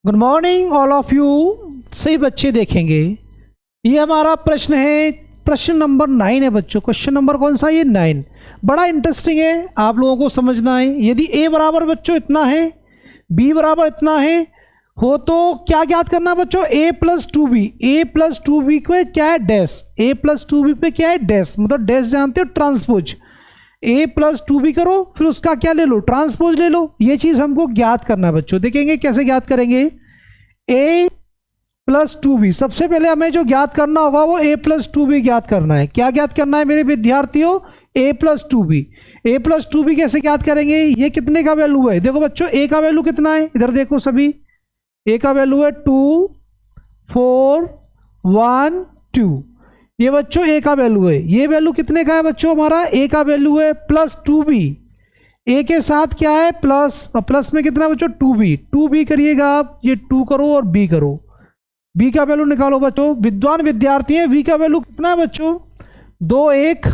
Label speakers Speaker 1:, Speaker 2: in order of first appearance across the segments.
Speaker 1: Good morning all of you. सही बच्चे देखेंगे, ये हमारा प्रश्न है, प्रश्न नंबर 9 है बच्चों। क्वेश्चन नंबर कौन सा? ये 9। बड़ा इंटरेस्टिंग है, आप लोगों को समझना है। यदि ए बराबर बच्चों इतना है, बी बराबर इतना है हो तो क्या ज्ञात करना है बच्चों? ए plus to be. A plus to be पे क्या है? Dash. A plus to be पे क्या है? डैश। मतलब डैश जानते हो, transpose. A plus to be करो, फिर उसका क्या ले लो? ट्रांसपोज ले लो। ये चीज हमको ज्ञात करना है बच्चों। देखेंगे कैसे ज्ञात करेंगे। ए प्लस टू बी, सबसे पहले हमें जो ज्ञात करना होगा वो ए प्लस टू बी ज्ञात करना है। क्या ज्ञात करना है मेरे विद्यार्थियों? ए plus to be. A plus to be कैसे ज्ञात करेंगे? ये कितने का वैल्यू है? देखो बच्चों, ए का वैल्यू कितना है? इधर देखो सभी, ए का वैल्यू है 2 4 1 2। ये बच्चों ए का वैल्यू है। ये वैल्यू कितने का है बच्चों? हमारा ए का वैल्यू है प्लस टू बी। ए के साथ क्या है? प्लस। और प्लस में कितना बच्चों? To be. टू बी करिएगा आप, ये टू करो और बी करो। बी का वैल्यू निकालो बच्चों। विद्वान विद्यार्थी है, बी का वैल्यू कितना है बच्चों? 2 1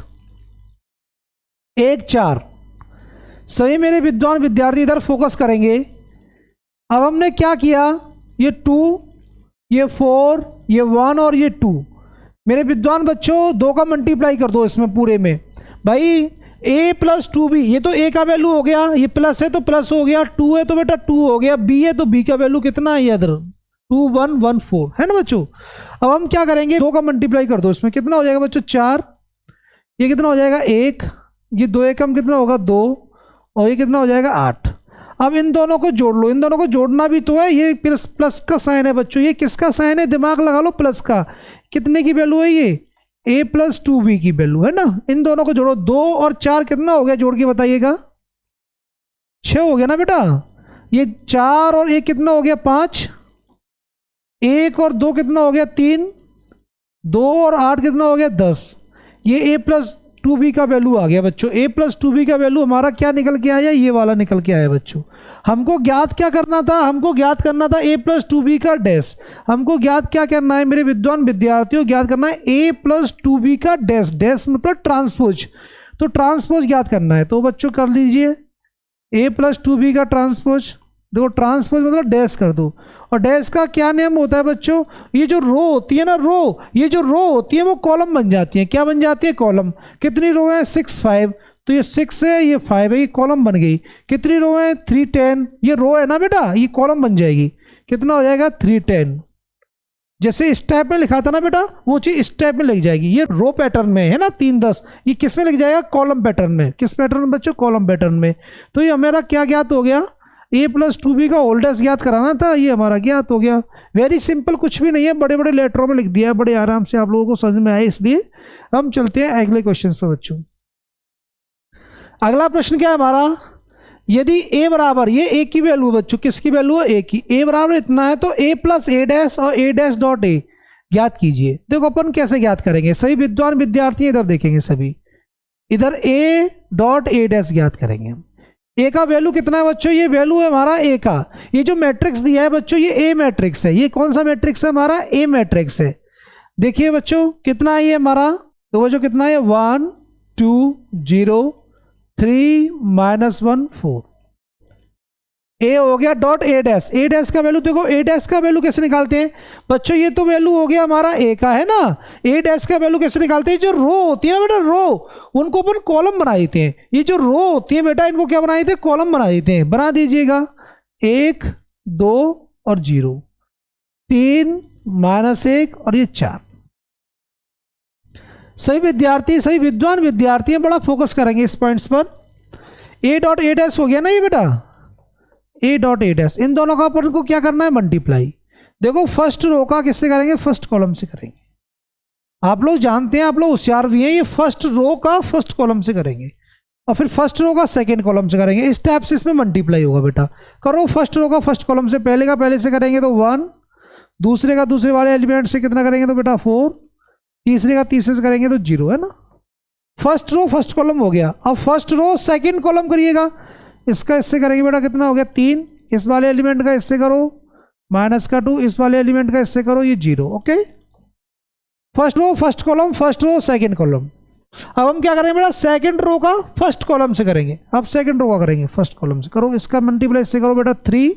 Speaker 1: 1 4। सभी मेरे विद्वान विद्यार्थी इधर फोकस करेंगे। अब हमने क्या किया? ये 2, ये 4, ये 1 और ये 2। मेरे विद्वान बच्चों 2 का मल्टीप्लाई कर दो इसमें पूरे में। भाई ए प्लस टू बी, ये तो ए का वैल्यू हो गया, ये प्लस है तो प्लस हो गया, 2 है तो बेटा 2 हो गया, बी है तो बी का वैल्यू कितना है? इधर 2 1 1 4 है ना बच्चों। अब हम क्या करेंगे? 2 का मल्टीप्लाई कर दो इसमें, कितना हो जाएगा बच्चों? 4। ये कितना हो जाएगा? 1। ये 2 एकम कितना होगा? 2। और ये कितना हो जाएगा? 8। अब इन दोनों को जोड़ लो। इन दोनों को जोड़ना भी तो है। ये प्लस प्लस का साइन है बच्चों। ये किसका साइन है? दिमाग लगा लो, प्लस का। कितने की वैल्यू है ये? ए प्लस टू बी की वैल्यू है ना। इन दोनों को जोड़ो। 2 और 4 कितना हो गया? जोड़ के बताइएगा। 6 हो गया ना बेटा। ये 4 और 1 कितना हो गया? 5। 1 और 2 कितना हो गया? 3। 2 और 8 कितना हो गया? 10। ये ए प्लस टू बी का वैल्यू आ गया बच्चों। ए प्लस टू बी का वैल्यू हमारा क्या निकल के आया? ये वाला निकल के आया बच्चों। हमको ज्ञात क्या करना था? हमको ज्ञात करना था ए प्लस टू बी का डैश। हमको ज्ञात क्या करना है मेरे विद्वान विद्यार्थियों? ज्ञात करना है ए प्लस टू बी का डैश। डैश मतलब ट्रांसपोज। तो ट्रांसपोज ज्ञात करना है, तो बच्चों कर लीजिए ए प्लस टू बी का ट्रांसपोज। देखो ट्रांसपोज मतलब डैश कर दो। और डैश का क्या नियम होता है बच्चों? ये जो रो होती है ना, रो, ये जो रो होती है वो कॉलम बन जाती है। क्या बन जाती है? कॉलम। कितनी रो है? 6 5। तो ये 6 है, ये 5 है, ये कॉलम बन गई। कितनी रो है? 3 10। ये रो है ना बेटा, ये कॉलम बन जाएगी। कितना हो जाएगा? 3 10। जैसे स्टेप में लिखा था ना बेटा, वो चीज स्टेप में लिख जाएगी। ये रो पैटर्न में है ना 3 10। ये किस में लिख जाएगा? कॉलम पैटर्न में। किस पैटर्न में बच्चों? कॉलम पैटर्न में। तो ये हमारा क्या ज्ञात हो गया? ए प्लस टू बी का ओल्डेस्ट ज्ञात कराना था, ये हमारा ज्ञात हो गया। वेरी सिंपल, कुछ भी नहीं है, बड़े बड़े लेटरों में लिख दिया है, बड़े आराम से आप लोगों को समझ में आए, इसलिए हम चलते हैं अगले क्वेश्चन पर बच्चों। अगला प्रश्न क्या है हमारा? यदि ए बराबर, ये ए की वैल्यू बच्चों, किसकी वैल्यू है? ए की। ए बराबर इतना है तो ए प्लस ए डैश और ए डैश डॉट ए ज्ञात कीजिए। देखो अपन कैसे ज्ञात करेंगे। सही विद्वान विद्यार्थी इधर देखेंगे सभी, इधर ए डॉट ए डैश ज्ञात करेंगे। ए का वैल्यू कितना है बच्चों? ये वैल्यू है हमारा ए का। ये जो मैट्रिक्स दिया है बच्चों, ये ए मैट्रिक्स है। ये कौन सा मैट्रिक्स है हमारा? ए मैट्रिक्स है। देखिए बच्चों कितना है ये हमारा, तो वो जो कितना है 1 2 0 3 -1 4। ए हो गया dot A dash. A dash का वैल्यू देखो, ए डैश का वैल्यू कैसे निकालते हैं बच्चों? ये तो वैल्यू हो गया हमारा ए का, है ना। ए डैश का वैल्यू कैसे निकालते हैं? जो रो होती है ना बेटा, रो, उनको अपन कॉलम बना देते हैं। ये जो रो होती है बेटा, इनको क्या बना देते हैं? कॉलम बना देते हैं। बना दीजिएगा 1 2 और 0, 3 -1 और ये 4। सही विद्यार्थी, सही विद्वान विद्यार्थी बड़ा फोकस करेंगे इस पॉइंट्स पर। ए डॉट ए डैश हो गया ना ये बेटा, ए डॉट ए डैश। इन दोनों का अपन को क्या करना है? मल्टीप्लाई। देखो फर्स्ट रो का किससे करेंगे? फर्स्ट कॉलम से करेंगे। आप लोग जानते हैं, आप लोग होशियार भी हैं, ये फर्स्ट रो का फर्स्ट कॉलम से करेंगे और फिर फर्स्ट रो का सेकंड कॉलम से करेंगे। इस टाइप से इसमें मल्टीप्लाई होगा बेटा। करो फर्स्ट रो का फर्स्ट कॉलम से, पहले का पहले से करेंगे तो 1, दूसरे का दूसरे वाले एलिमेंट से कितना करेंगे तो बेटा 4, तीसरे का तीसरे से करेंगे तो 0, है ना। फर्स्ट रो फर्स्ट कॉलम हो गया। अब फर्स्ट रो सेकंड कॉलम करिएगा। इसका इससे करेंगे बेटा, कितना हो गया 3। इस वाले एलिमेंट का इससे करो -2, इस वाले एलिमेंट का इससे करो ये 0। Okay, first row first column, first row second column. अब हम क्या करेंगे बेटा? सेकंड रो का फर्स्ट कॉलम से करेंगे। अब सेकंड रो का करेंगे फर्स्ट कॉलम से। करो इसका मल्टीप्लाई इससे करो बेटा 3,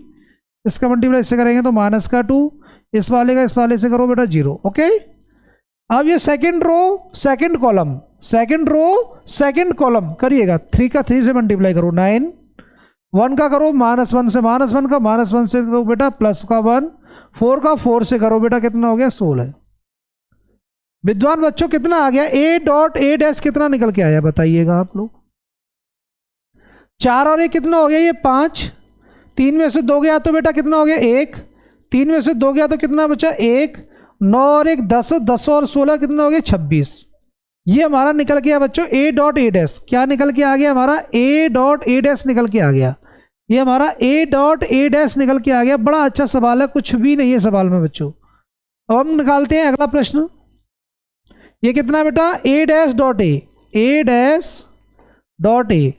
Speaker 1: इसका मल्टीप्लाई इससे करेंगे तो माइनस का 2, इस वाले का इस वाले से करो बेटा 0। ओके, अब ये second row second column, second row second column करिएगा। 3 का 3 से मल्टीप्लाई करो 9, 1 का करो -1 से, -1 का -1 से करो बेटा प्लस का 1, 4 का 4 से करो बेटा कितना हो गया 16। विद्वान बच्चों कितना आ गया, a डॉट a डैश कितना निकल के आया बताइएगा आप लोग। 4 और 1 कितना हो गया, ये 5, 3 में से 2 गया तो बेटा कितना हो गया 1, 3 में से 2 गया तो कितना बचा 1, 9 और 1 10, 10 और 16 कितना हो गया 26। ये हमारा निकल गया बच्चों a डॉट a डैश, क्या निकल के आ गया हमारा a डॉट a डैश निकल के आ गया। ये हमारा a डॉट a डैश निकल के आ गया। बड़ा अच्छा सवाल है, कुछ भी नहीं है सवाल में बच्चों। अब हम निकालते हैं अगला प्रश्न। ये कितना बेटा a dash dot a dash dot a,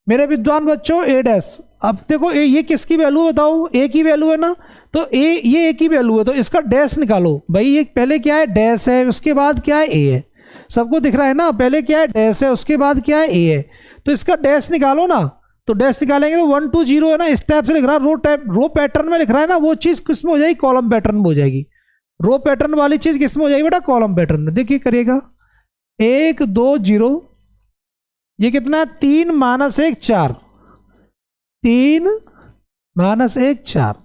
Speaker 1: मेरे विद्वान बच्चों a डैश। अब देखो ये किसकी वैल्यू बताओ, a की वैल्यू है ना, तो ये a की वैल्यू है तो इसका डैश निकालो भाई। ये पहले क्या है डैश है, उसके बाद क्या है a है, सबको दिख रहा है ना, पहले क्या है डैश है उसके बाद क्या है a है, तो इसका डैश निकालो ना। तो डैश निकालेंगे तो 1 2 0 है ना, इस टाइप से लिख रहा है, रो पैटर्न में लिख रहा है ना, वो चीज़ किस में हो जाएगी कॉलम पैटर्न में हो जाएगी। रो पैटर्न वाली चीज़ किस में हो जाएगी बेटा कॉलम पैटर्न में। देखिए करिएगा 1 2 0, ये कितना है 3 -1 4, 3 -1 4,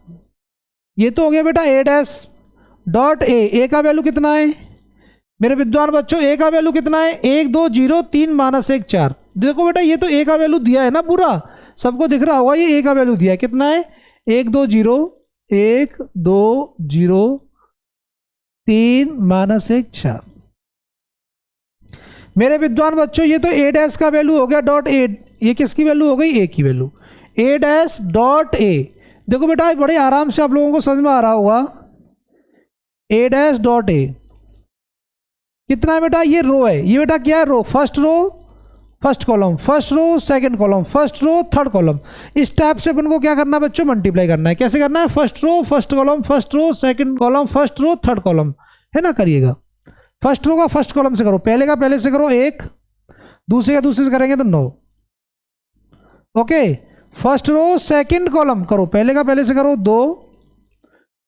Speaker 1: ये तो हो गया बेटा a डैश डॉट a का वैल्यू कितना है मेरे विद्वान बच्चों, a का वैल्यू कितना है 1 2 0 3 -1 4। देखो बेटा ये तो a का वैल्यू दिया है ना पूरा, सबको दिख रहा होगा ये a का वैल्यू दिया है कितना है 1 2 0 1 2 0 3 -1 4। मेरे विद्वान बच्चों ये तो a डैश का वैल्यू हो गया डॉट a, ये किसकी वैल्यू हो गई a की value, a dash dot a। देखो बेटा बड़े आराम से आप लोगों को समझ में आ रहा होगा, a डैश डॉट a कितना है बेटा, ये रो है, ये बेटा क्या है row, first row first column, first row second column, first row third column. इस टाइप से अपन को क्या करना है बच्चों मल्टीप्लाई करना है। कैसे करना है, first row first column, first row second column, first row third column, है ना। करिएगा फर्स्ट रो का फर्स्ट कॉलम से करो, पहले का पहले से करो 1, दूसरे का दूसरे से करेंगे तो 9। Okay, first row second column करो, पहले का पहले से करो 2,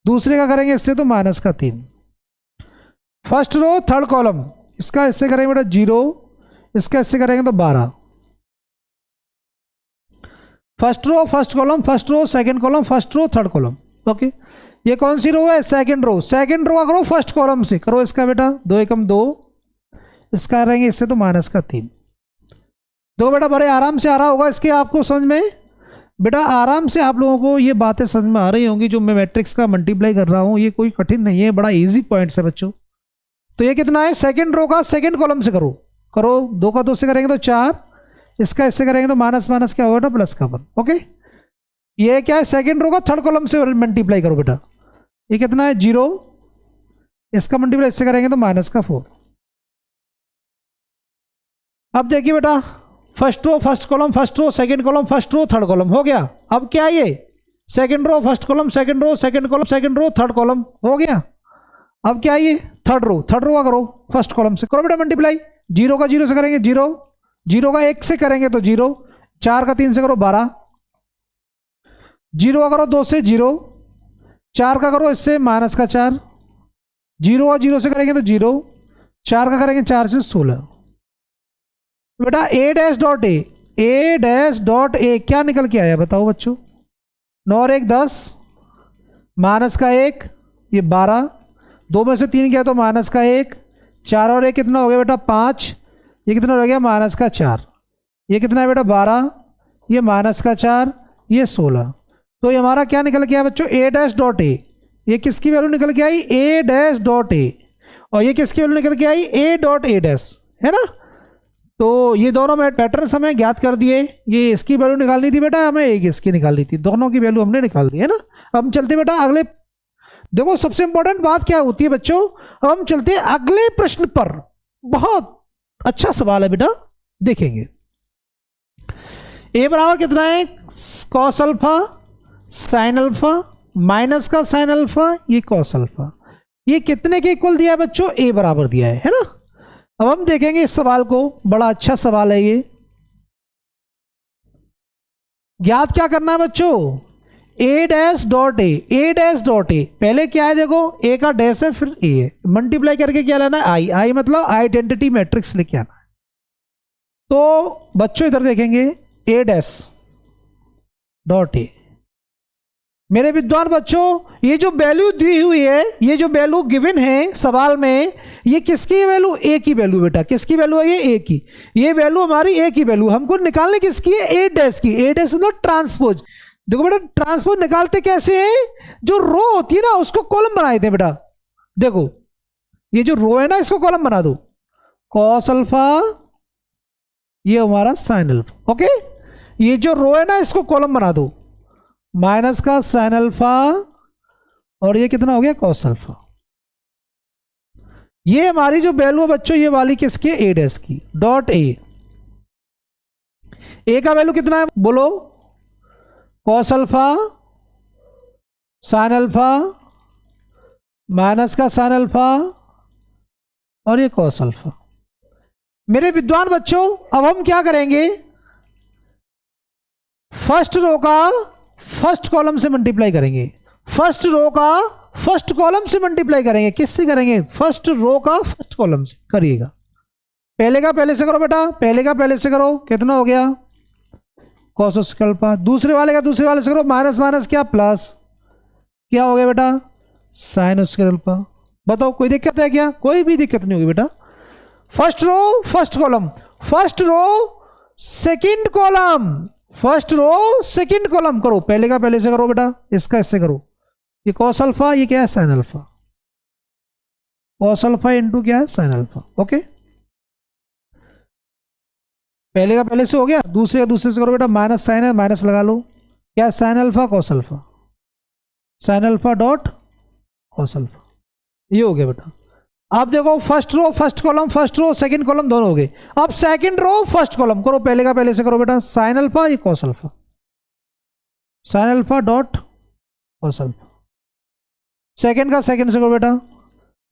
Speaker 1: दूसरे का करेंगे इससे तो -3। फर्स्ट रो थर्ड कॉलम, इसका इससे करेंगे बेटा 0, इसका इससे करेंगे तो 12। First row first column, first row second column, first row third column. Okay, ये कौन सी रो है सेकंड रो, सेकंड रो का करो फर्स्ट कॉलम से, करो इसका बेटा 2 एकम 2, इसका करेंगे इससे तो -3। दो बेटा बड़े आराम से आ रहा होगा इसके आपको समझ में बेटा, आराम से आप लोगों को ये बातें समझ में आ रही होंगी जो मैं मैट्रिक्स का मल्टीप्लाई कर रहा हूँ, ये कोई कठिन नहीं है, बड़ा इजी पॉइंट्स है बच्चों। तो ये कितना है सेकंड रो का सेकंड कॉलम से करो, 2 का 2 से करेंगे तो 4, इसका इससे करेंगे तो माइनस माइनस क्या होगा प्लस का 1। ओके, ये क्या है सेकंड रो का थर्ड कॉलम से मल्टीप्लाई करो बेटा, ये कितना है 0, इसका मल्टीप्लाई इससे करेंगे तो -4। अब देखिए बेटा first row first column, first row second column, first row third column हो गया। अब क्या ये second row first column, second row second column, second row third column हो गया। अब क्या ये थर्ड रो का करो फर्स्ट कॉलम से, करो बेटा मल्टीप्लाई, 0 का 0 से करेंगे 0, 0 का 1 से करेंगे तो 0, 4 का 3 से करो 12, 0 का करो 2 से 0, 4 का करो इससे -4, 0 का 0 से करेंगे तो 0, 4 का करेंगे 4 से 16। बेटा a डैश डॉट a क्या निकल के आया बताओ बच्चों, 9 और 1 10, माइनस का 1 ये 12, 2 में से 3 गया तो -1, 4 और 1 कितना हो गया बेटा 5, ये कितना हो गया -4, ये कितना है बेटा 12, ये -4, ये 16। तो ये हमारा क्या निकल के आया बच्चों a डैश डॉट a, ये किसकी वैल्यू निकल के आई a डैश डॉट a, और ये किसकी वैल्यू निकल के आई a डॉट a डैश, है ना। तो ये दोनों पैटर्न हमें ज्ञात कर दिए, ये इसकी वैल्यू निकालनी थी बेटा हमें, एक इसकी निकालनी थी, दोनों की वैल्यू हमने निकाल दी है ना। अब हम चलते बेटा अगले, देखो सबसे इंपॉर्टेंट बात क्या होती है बच्चों, अब हम चलते हैं अगले प्रश्न पर। बहुत अच्छा सवाल है बेटा, देखेंगे a बराबर कितना है cos alpha sine alpha minus का साइन अल्फा, ये कॉस अल्फा, ये कितने के इक्वल दिया है बच्चों, a बराबर दिया है ना। अब हम देखेंगे इस सवाल को, बड़ा अच्छा सवाल है ये। ज्ञात क्या करना है बच्चों, A dash dot A dash dot A, पहले क्या है देखो, ए का डैश है फिर ए है, मल्टीप्लाई करके क्या लेना है, आई, आई मतलब आइडेंटिटी मैट्रिक्स लेके आना है। तो बच्चों इधर देखेंगे ए डैश डॉट ए। मेरे विद्वान बच्चों ये जो वैल्यू दी हुई है, ये जो वैल्यू गिवन है सवाल में, ये किसकी वैल्यू, ए की वैल्यू बेटा, किसकी वैल्यू है ये, ए की। ये वैल्यू हमारी ए की वैल्यू, हमको निकालने किसकी है, ए डैश की। ए डैश मतलब ट्रांसपोज। देखो बेटा ट्रांसपोज निकालते कैसे हैं, जो रो होती है ना उसको कॉलम बनाए थे बेटा। देखो ये जो रो है ना इसको कॉलम बना दो, कॉस अल्फा, ये हमारा साइन अल्फा। ओके, ये जो रो है ना इसको कॉलम बना दो, माइनस का साइन अल्फा और ये कितना हो गया कॉस अल्फा। ये हमारी जो वैल्यू है बच्चों ये वाली किसकी, ए डैश की, डॉट ए। ए का वैल्यू कितना है बोलो, cos alpha sine alpha minus का साइन अल्फा और ये कॉस अल्फा। मेरे विद्वान बच्चों अब हम क्या करेंगे, फर्स्ट रो का फर्स्ट कॉलम से मल्टीप्लाई करेंगे, फर्स्ट रो का फर्स्ट कॉलम से मल्टीप्लाई करेंगे। किससे करेंगे, फर्स्ट रो का फर्स्ट कॉलम से करिएगा। पहले का पहले से करो बेटा, पहले का पहले से करो, कितना हो गया कॉस स्क्वायर अल्फा। दूसरे वाले का दूसरे वाले से करो, माइनस माइनस क्या प्लस, क्या हो गया बेटा साइन स्क्वायर अल्फा। बताओ कोई दिक्कत है क्या, कोई भी दिक्कत नहीं होगी बेटा। First row first column, first row second column, first row second column करो, पहले का पहले से करो बेटा, इसका इससे करो। ये कॉस अल्फा, ये क्या है sign alpha, cos alpha into क्या है साइन अल्फा। ओके, पहले का पहले से हो गया, दूसरे का दूसरे से करो बेटा, माइनस साइन है माइनस लगा लो, क्या sine alpha cos alpha, sine alpha dot cos alpha, ये हो गया बेटा। अब देखो first row first column, first row second column दोनों हो गए। अब सेकंड रो फर्स्ट कॉलम करो, पहले का पहले से करो बेटा, साइन अल्फा ये cos alpha, sine alpha dot cos alpha. Second का सेकंड से करो बेटा,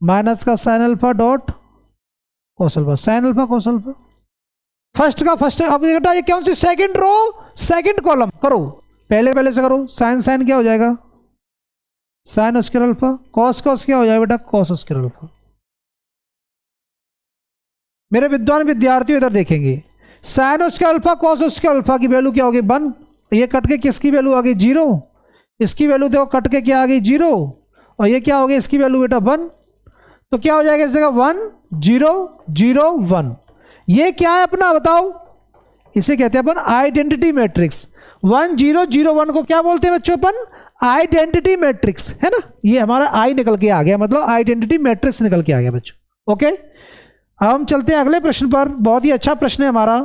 Speaker 1: माइनस का sign alpha dot cos alpha, sine alpha cos alpha. First का फर्स्ट, अब बेटा ये कौन सी सेकंड रो सेकंड कॉलम करो, पहले पहले से करो, साइन साइन क्या हो जाएगा sine square alpha, cos cos क्या हो जाएगा बेटा कॉस स्क्वायर अल्फा। मेरे विद्वान विद्यार्थियों इधर देखेंगे, sine square alpha cos square alpha की वैल्यू क्या होगी 1, ये कट के किसकी वैल्यू आ गई 0, इसकी वैल्यू देखो कट के क्या आ गई 0, और ये क्या हो गया इसकी वैल्यू बेटा 1, तो क्या हो जाएगा इस जगह 1 0 0 1। ये क्या है अपना बताओ, इसे कहते हैं अपन आइडेंटिटी मैट्रिक्स। 1 0 0 1 को क्या बोलते हैं बच्चों अपन, आइडेंटिटी मैट्रिक्स, है ना। ये हमारा आई निकल के आ गया, मतलब आइडेंटिटी मैट्रिक्स निकल के आ गया बच्चों। ओके, अब हम चलते हैं अगले प्रश्न पर, बहुत ही अच्छा प्रश्न है हमारा।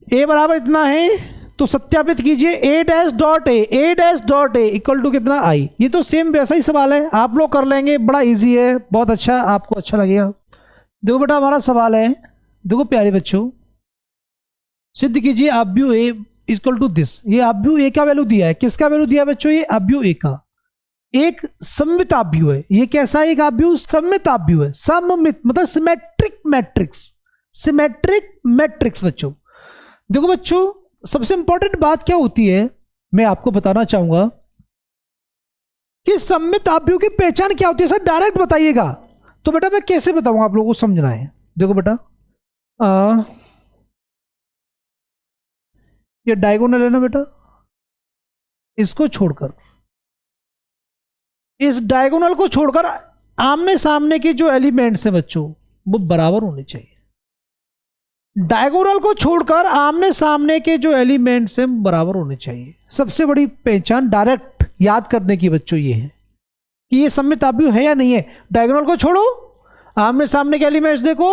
Speaker 1: ए बराबर इतना है तो सत्यापित कीजिए, A dash dot A dash dot A equal to कितना आई। ये तो सेम वैसा ही सवाल है, आप लोग कर लेंगे, बड़ा इजी है, बहुत अच्छा, आपको अच्छा लगेगा। देखो बेटा हमारा सवाल है, देखो प्यारे बच्चों, सिद्ध कीजिए अब्यू ए इक्वल टू दिस। ये अब्यू ए का वैल्यू दिया है, किसका वैल्यू दिया है बच्चों, ये अब्यू ए का एक सममित अब्यू है। ये कैसा एक अब्यू, सममित अब्यू है, सममित मतलब सिमेट्रिक मैट्रिक्स, सिमेट्रिक मैट्रिक्स। बच्चों देखो बच्चों सबसे इंपॉर्टेंट बात क्या होती है, मैं आपको बताना चाहूंगा कि सममित अब्यू की पहचान क्या होती है। सर डायरेक्ट बताइएगा, तो बेटा मैं कैसे बताऊंगा, आप लोगों को समझना है। देखो बेटा ये डायगोनल है ना बेटा, इसको छोड़कर, इस डायगोनल को छोड़कर आमने सामने के जो एलिमेंट्स हैं बच्चों वो बराबर होने चाहिए। डायगोनल को छोड़कर आमने सामने के जो एलिमेंट्स हैं बराबर होने चाहिए। सबसे बड़ी पहचान डायरेक्ट याद करने की बच्चों ये है कि ये सममित अब्यू है या नहीं है। डायगोनल को छोड़ो, आमने सामने के एलिमेंट्स देखो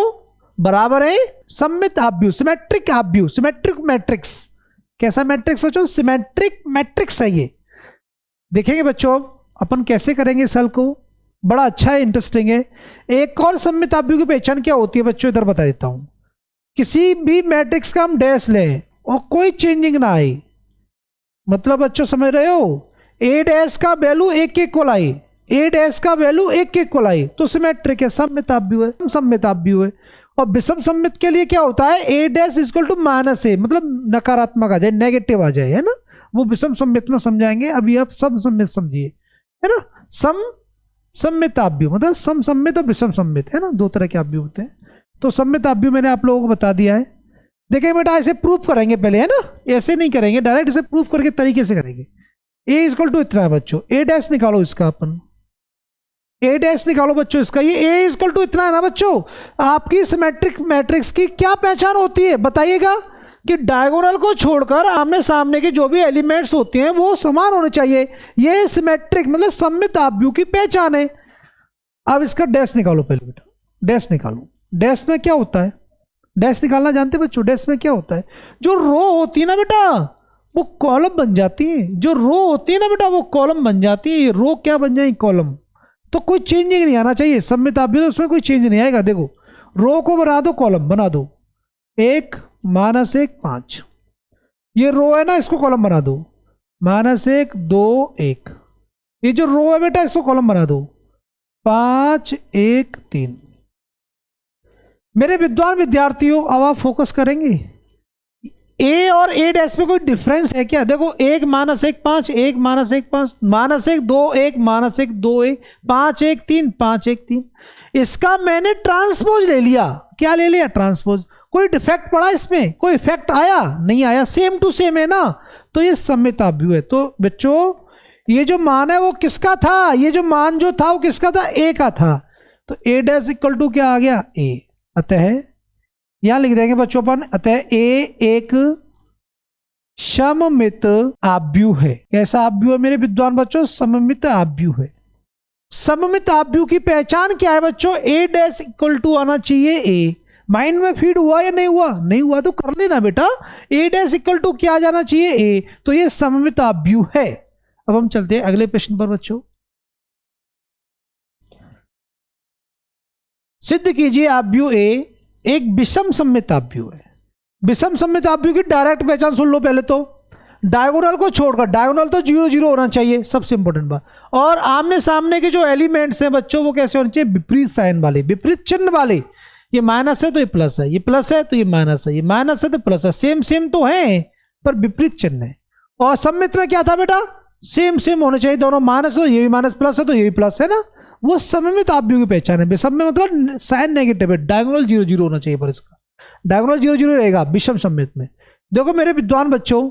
Speaker 1: बराबर है, सममित अब्यू, सिमेट्रिक अब्यू, सिमेट्रिक मैट्रिक्स। कैसा मैट्रिक्स बच्चों, सिमेट्रिक मैट्रिक्स है ये। देखेंगे बच्चों अपन कैसे करेंगे इस हल को, बड़ा अच्छा है, इंटरेस्टिंग है। एक और सममित अब्यू की पहचान क्या होती है बच्चों, इधर बता देता हूं। किसी भी मैट्रिक्स का हम डैश लें और कोई चेंजिंग ना आए, मतलब बच्चों समझ रहे हो, ए डैश का वैल्यू 1 के इक्वल आई, ए डैश का वैल्यू 1 के इक्वल आई तो सिमेट्रिक है, सममित अब्यू है, सममित अब्यू है। और विषम सममित के लिए क्या होता है, ए डैश इक्वल टू माइनस ए, मतलब नकारात्मक आ जाए, नेगेटिव आ जाए, है ना, वो विषम सममित में समझाएंगे। अभी आप सम सममित समझिए, है ना। सम सममित आव्यूह मतलब सम सममित और विषम सममित, है ना, दो तरह के आव्यूह होते हैं। तो सममित आव्यूह मैंने आप लोगों को बता दिया है। देखिए बेटा ऐसे प्रूफ करेंगे पहले, है ना, ऐसे नहीं करेंगे डायरेक्ट, इसे प्रूफ करके तरीके से करेंगे। ए इक्वल टू इतना है बच्चों, ए डैश निकालो इसका, अपन ए डैश निकालो बच्चों इसका, ये ए इक्वल टू इतना है ना बच्चों। आपकी सिमेट्रिक मैट्रिक्स की क्या पहचान होती है बताइएगा, कि डायगोनल को छोड़कर आमने सामने के जो भी एलिमेंट्स होते हैं वो समान होने चाहिए। ये सिमेट्रिक मतलब सममित आव्यूह की पहचान है। अब इसका डैश निकालो पहले बेटा, डैश निकालो। डैश में क्या होता है, डैश निकालना जानते बच्चों, डैश में क्या होता है, जो रो होती है ना बेटा वो कॉलम बन जाती है, जो रो होती है ना बेटा वो कॉलम बन जाती है। ये रो क्या बन जाएगी, कॉलम। तो कोई चेंजिंग नहीं आना चाहिए सममित आव्यूह, तो उसमें कोई चेंज नहीं आएगा। देखो रो को बना दो, कॉलम बना दो, 1 -1 5, ये रो है ना इसको कॉलम बना दो, -1 2 1, ये जो रो है बेटा इसको कॉलम बना दो, 5 1 3। मेरे विद्वान विद्यार्थियों अब आप फोकस करेंगे, ए और ए डैश में कोई डिफरेंस है क्या। देखो 1 -1 5, 1 -1 5, -1 2 1, -1 2 1, 5 1 3, 5 1 3। इसका मैंने ट्रांसपोज ले लिया, क्या ले लिया, ट्रांसपोज। कोई डिफेक्ट पड़ा इसमें, कोई इफेक्ट आया नहीं आया, सेम टू सेम है ना, तो ये सममित आव्यूह है। तो बच्चों ये जो मान है वो किसका था, ये जो मान जो था वो किसका था, ए का था। तो ए डैश इक्वल टू क्या आ गया, ए। अतः यहां लिख देंगे बच्चों अपन, अतः ए एक सममित आव्यूह है। कैसा आव्यूह है मेरे विद्वान बच्चों, सममित आव्यूह है। सममित आव्यूह की पहचान क्या है बच्चों, ए डैश इक्वल टू आना चाहिए ए। माइंड में फीड हुआ या नहीं हुआ, नहीं हुआ तो कर लेना बेटा, ए डैश इक्वल टू क्या जाना चाहिए, ए। तो ये सममित आव्यूह है। अब हम चलते हैं अगले प्रश्न पर बच्चों। सिद्ध कीजिए आव्यूह ए एक विषम सममित आव्यूह है। विषम सममित आव्यूह की डायरेक्ट पहचान सुन लो पहले तो, डायगोनल को छोड़कर, डायगोनल तो 0 0 होना चाहिए, सबसे इंपॉर्टेंट बात। और आमने सामने के जो एलिमेंट्स हैं बच्चों वो कैसे होने चाहिए, विपरीत साइन वाले, विपरीत चिन्ह वाले। ये माइनस है तो ये प्लस है, ये प्लस है तो ये माइनस है, ये माइनस है तो प्लस है, सेम सेम तो है पर विपरीत चिन्ह है। और सममित में क्या था बेटा, सेम सेम होने चाहिए दोनों, माइनस है तो ये भी माइनस, प्लस है तो ये भी प्लस, है ना, वो सममित आव्यूह की पहचान है। विषम में मतलब साइन नेगेटिव है, डायगोनल 0 0 होना चाहिए, पर इसका डायगोनल 0 0 रहेगा विषम सममित में। देखो मेरे विद्वान बच्चों,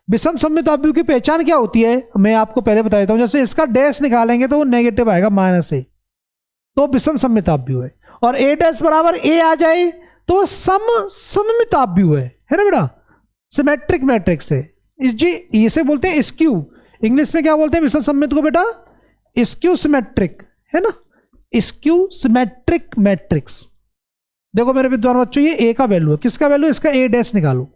Speaker 1: विषम सममित आव्यूह की पहचान क्या होती है, मैं आपको पहले बता देता हूं। जैसे इसका डैश निकालेंगे तो वो नेगेटिव आएगा, माइनस है, तो विषम सममित आव्यूह है। और ए डैश बराबर ए आ जाए तो सममित आव्यूह है ना बेटा, सिमेट्रिक मैट्रिक्स है। जी इसे बोलते हैं स्क्यू, इंग्लिश में क्या बोलते हैं विषम सममित को बेटा, स्क्यू सिमेट्रिक, है ना, स्क्यू सिमेट्रिक मैट्रिक्स। देखो मेरे विद्वान बच्चों ये ए का वैल्यू है, किसका वैल्यू, इसका ए डैश निकालो।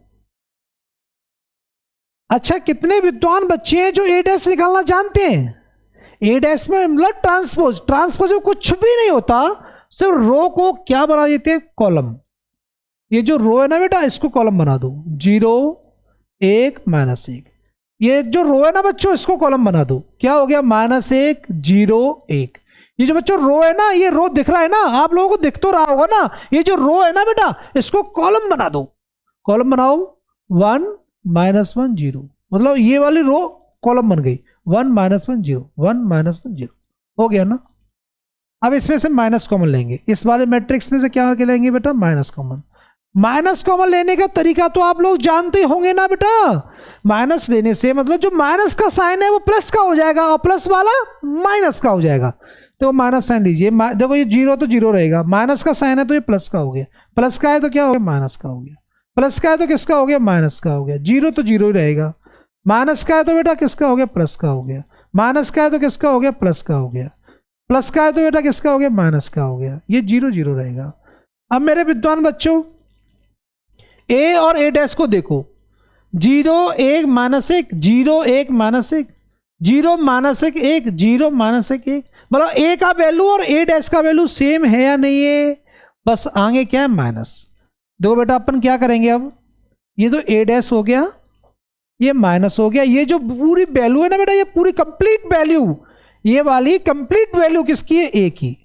Speaker 1: अच्छा कितने विद्वान बच्चे हैं जो ए डैश निकालना जानते हैं। ए डैश में मतलब ट्रांसपोज, ट्रांसपोज में कुछ भी नहीं होता, सिर्फ रो को क्या बना देते हैं, कॉलम। ये जो रो है ना बेटा इसको कॉलम बना दो, 0 1 -1। ये जो रो है ना बच्चों इसको कॉलम बना दो, क्या हो गया, -1 0 1। ये जो बच्चों रो है ना, ये रो दिख रहा है ना, आप लोगों को दिख तो रहा होगा ना, ये जो रो है ना बेटा इसको कॉलम बना दो, कॉलम बनाओ, 1 -1 0, मतलब ये वाली रो कॉलम बन गई, 1 -1 0 1 -1 0 हो गया ना। अब इसमें से माइनस कॉमन लेंगे, इस वाले मैट्रिक्स में से क्या लेंगे बेटा, माइनस कॉमन। माइनस कॉमन लेने का तरीका तो आप लोग जानते होंगे ना बेटा, माइनस लेने से मतलब जो माइनस का साइन है वो प्लस का हो जाएगा और प्लस वाला माइनस का हो जाएगा। तो माइनस साइन लीजिए, देखो ये 0 तो 0 रहेगा, माइनस का साइन है तो ये प्लस का हो गया, प्लस का है तो क्या हो गया, माइनस का हो गया, प्लस का है तो किसका हो गया, माइनस का हो गया। 0 तो 0 ही रहेगा, माइनस का है तो बेटा किसका हो गया, प्लस का हो गया, माइनस का है तो किसका हो गया, प्लस का हो गया, प्लस का है तो बेटा किसका हो गया, माइनस का हो गया। ये 0 0 रहेगा। अब मेरे विद्वान बच्चों ए और ए डैश को देखो, 0 1 -1 0 1 -1 0 -1 1 0 -1 1, मतलब ए का वैल्यू और ए डैश का वैल्यू सेम है या नहीं है, बस आगे क्या है, माइनस। देखो बेटा अपन क्या करेंगे, अब ये तो ए डैश हो गया, ये माइनस हो गया, ये जो पूरी वैल्यू है ना बेटा, ये पूरी कंप्लीट वैल्यू, ये वाली कंप्लीट वैल्यू किसकी है, ए की।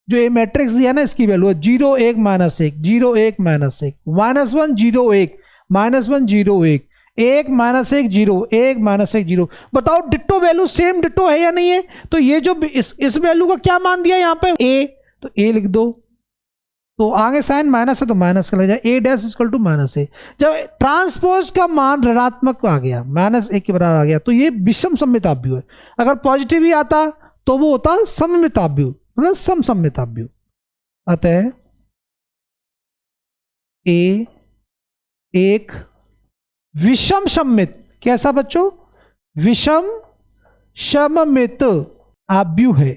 Speaker 1: जो ये मैट्रिक्स दिया ना इसकी वैल्यू है 0 1 -1 0 1 -1 -1 0 1 -1 0 1 1 -1 0 1 -1 0। बताओ डिट्टो वैल्यू सेम डिट्टो है या नहीं है? तो ये जो इस वैल्यू का क्या मान दिया यहाँ पे a, तो a लिख दो, तो आगे साइन माइनस है तो माइनस का लग जाए a dash equal to -a। जब ट्रांसपोज का मान ऋणात्मक आ गया -1 के बराबर आ गया तो ये विषम सममिताभ्यु है। अगर पॉजिटिव ही आता तो वो होता सममिताभ्यु, मतलब समसम्मिताभ्यु। अतः a एक विषम सममित, कैसा बच्चों? विषम सममित आव्यूह है।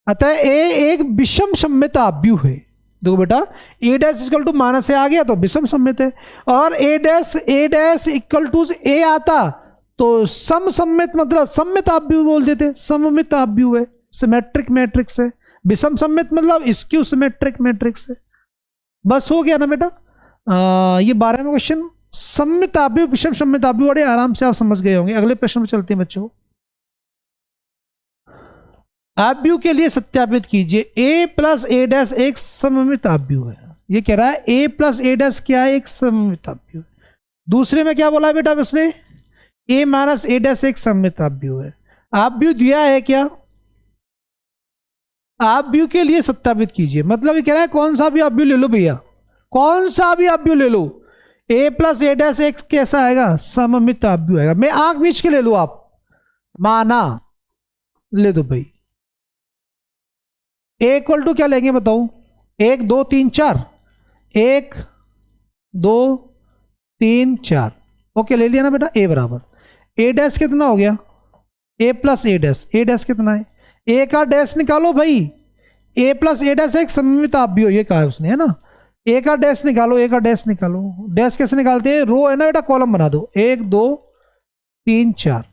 Speaker 1: अतः a एक विषम सममित आव्यूह है। देखो बेटा a dash equal to -a आ गया तो विषम सममित है, और a dash equal to a आता तो समसम्मित, मतलब सममित आव्यूह बोल देते, सममित आव्यूह है, सिमेट्रिक मैट्रिक्स है। विषम सममित मतलब स्क्यू सिमेट्रिक मैट्रिक्स है। बस हो गया ना बेटा। ये 12वां क्वेश्चन सममित आव्यूह विषम सममित आव्यूह, बड़े आराम से आप समझ गए होंगे। अगले प्रश्न में चलते हैं बच्चों। आव्यूह के लिए सत्यापित कीजिए a प्लस a डैश एक सममित आव्यूह है। ये कह रहा है a प्लस a डैश क्या है? एक सममित आव्यूह। दूसरे में क्या बोला बेटा उसने? a माइनस a डैश एक सममित आव्यूह है। आव्यूह दिया है क्या? आव्यूह के लिए सत्यापित कीजिए, मतलब ये कह रहा है कौन सा भी आव्यूह ले लो भैया, कौन सा भी आव्यूह ले लो, a प्लस a डैश एक कैसा आएगा? सममित आव्यूह आएगा। मैं आंख बीच के ले लो, आप माना ले दो भाई। a इक्वल टू क्या लेंगे बताओ? 1 2 3 4, 1 2 3 4, ओके ले लिया ना बेटा। a बराबर a डैश कितना हो गया? a प्लस a डैश कितना है? a का डैश निकालो भाई, a प्लस a डैश एक सममित आव्यूह, ये कहा है उसने, है ना। a का डैश निकालो, a का डैश निकालो। डैश कैसे निकालते हैं? रो है ना बेटा, कॉलम बना दो, 1 2 3 4।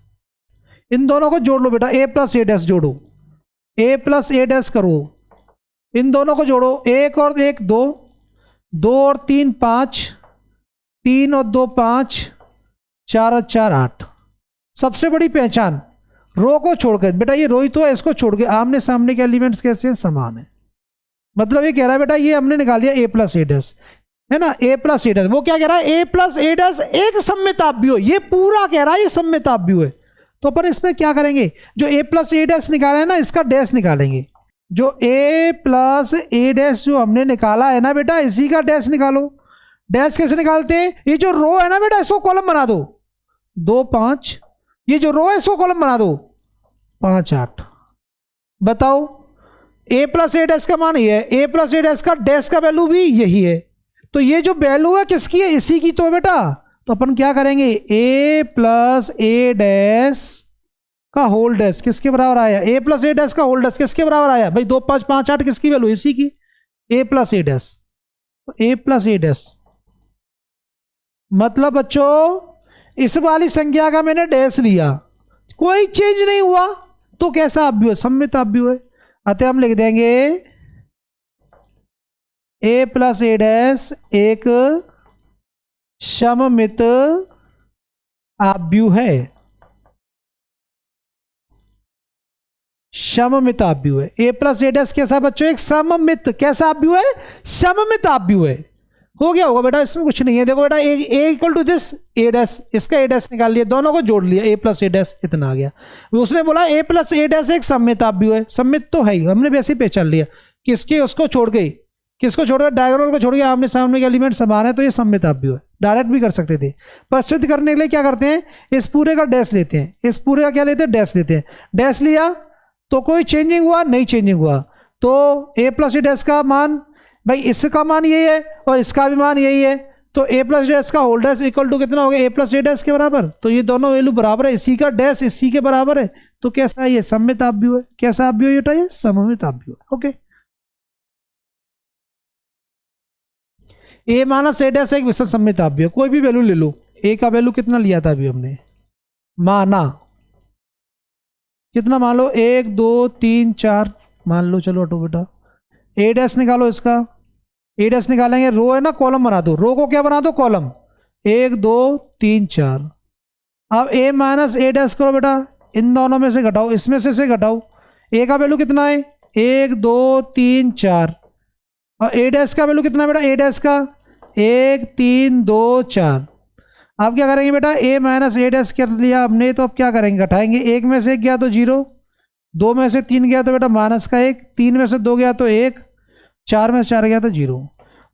Speaker 1: इन दोनों को जोड़ लो बेटा, a प्लस a डैश जोड़ो, a प्लस a डैश करो, इन दोनों को जोड़ो, 1 और 1 2, 2 और 3 5, 3 और 2 5, 4 और 4 8। सबसे बड़ी पहचान रो को छोड़कर, बेटा ये रो ही तो है, इसको छोड़ के आमने सामने के एलिमेंट्स कैसे हैं? समान है। मतलब ये कह रहा है बेटा ये हमने निकाल लिया a प्लस a डैश, है ना, a प्लस a डैश। वो क्या कह रहा है? a प्लस a डैश एक सममित आव्यूह, ये पूरा कह रहा है ये सममित आव्यूह है। तो अपन इसमें क्या करेंगे? जो a प्लस a डैश निकाला है ना, इसका डैश निकालेंगे। जो a प्लस a डैश जो हमने निकाला है ना बेटा, इसी का डैश निकालो। डैश कैसे निकालते हैं? ये जो रो है ना बेटा, इसको कॉलम बना दो, 2 5, ये जो रो है इसको कॉलम बना दो, 5 8। बताओ a प्लस a डैश का मान ये है, a प्लस a डैश का डैश का वैल्यू भी यही है। तो ये जो वैल्यू है किसकी है? इसी की तो बेटा। तो अपन क्या करेंगे? a प्लस a डैश का होल डैश किसके बराबर आया? a प्लस a डैश का होल डैश किसके बराबर आया भाई? 2 5 5 8 किसकी वैल्यू? इसी की, a प्लस a डैश। तो a प्लस a डैश मतलब बच्चों इस वाली संख्या का मैंने डैश लिया, कोई चेंज नहीं हुआ, तो कैसा आव्यूह है? सममित आव्यूह है। अतः हम लिख देंगे a प्लस a डैश एक सममित आव्यूह है, सममित आव्यूह है। a प्लस a डैश कैसा बच्चों? एक सममित कैसा आव्यूह है? सममित आव्यूह है। हो गया होगा बेटा, इसमें कुछ नहीं है। देखो बेटा a equal to this a dash, इसका a डैश निकाल लिया, दोनों को जोड़ लिया, a प्लस a डैश इतना आ गया। उसने बोला a प्लस a डैश एक सममित आव्यूह है, सममित तो है ही, हमने वैसे ही पहचान लिया। किसके? उसको छोड़ गई, किसको छोड़ गए? डायगोनल को छोड़ गया, आमने सामने के एलिमेंट समान है, तो ये सममित आव्यूह है। डायरेक्ट भी कर सकते थे, पर सिद्ध करने के लिए क्या करते हैं? इस पूरे का डैश लेते हैं, इस पूरे का क्या लेते हैं? डैश लेते हैं। डैश लिया तो कोई चेंजिंग हुआ? नहीं चेंजिंग हुआ। तो a प्लस a डैश का मान भाई, इसका मान यही है और इसका भी मान यही है, तो a प्लस डैश का होल डैश इक्वल टू कितना हो गया? a प्लस a डैश के बराबर। तो ये दोनों वैल्यू बराबर है, इसी का डैश इसी के बराबर है, तो कैसा है? ये सममित आव्यूह है। कैसा आव्यूह है बेटा? ये सममित आव्यूह है। Okay, a minus a dash एक विषम सममित आव्यूह, कोई भी वैल्यू ले लो। a का वैल्यू कितना लिया था अभी हमने? माना कितना मान लो? 1 2 3 4 मान लो। चलो हटो बेटा, a डैश निकालो, इसका a डैश निकालेंगे, रो है ना, कॉलम बना दो, रो को क्या बना दो? कॉलम, 1 2 3 4। अब a माइनस a डैश करो बेटा, इन दोनों में से घटाओ, इसमें से घटाओ। a का वैल्यू कितना है? 1 2 3 4, और ए डैश का वैल्यू कितना बेटा, ए डैश का 1 3 2 4। अब क्या करेंगे बेटा, ए माइनस ए डैश कर लिया हमने, तो अब क्या करेंगे, घटाएंगे। 1 में से 1 गया तो 0, 2 में से 3 गया तो बेटा माइनस का 1, 3 में से 2 गया तो 1, 4 में से 4 गया तो 0।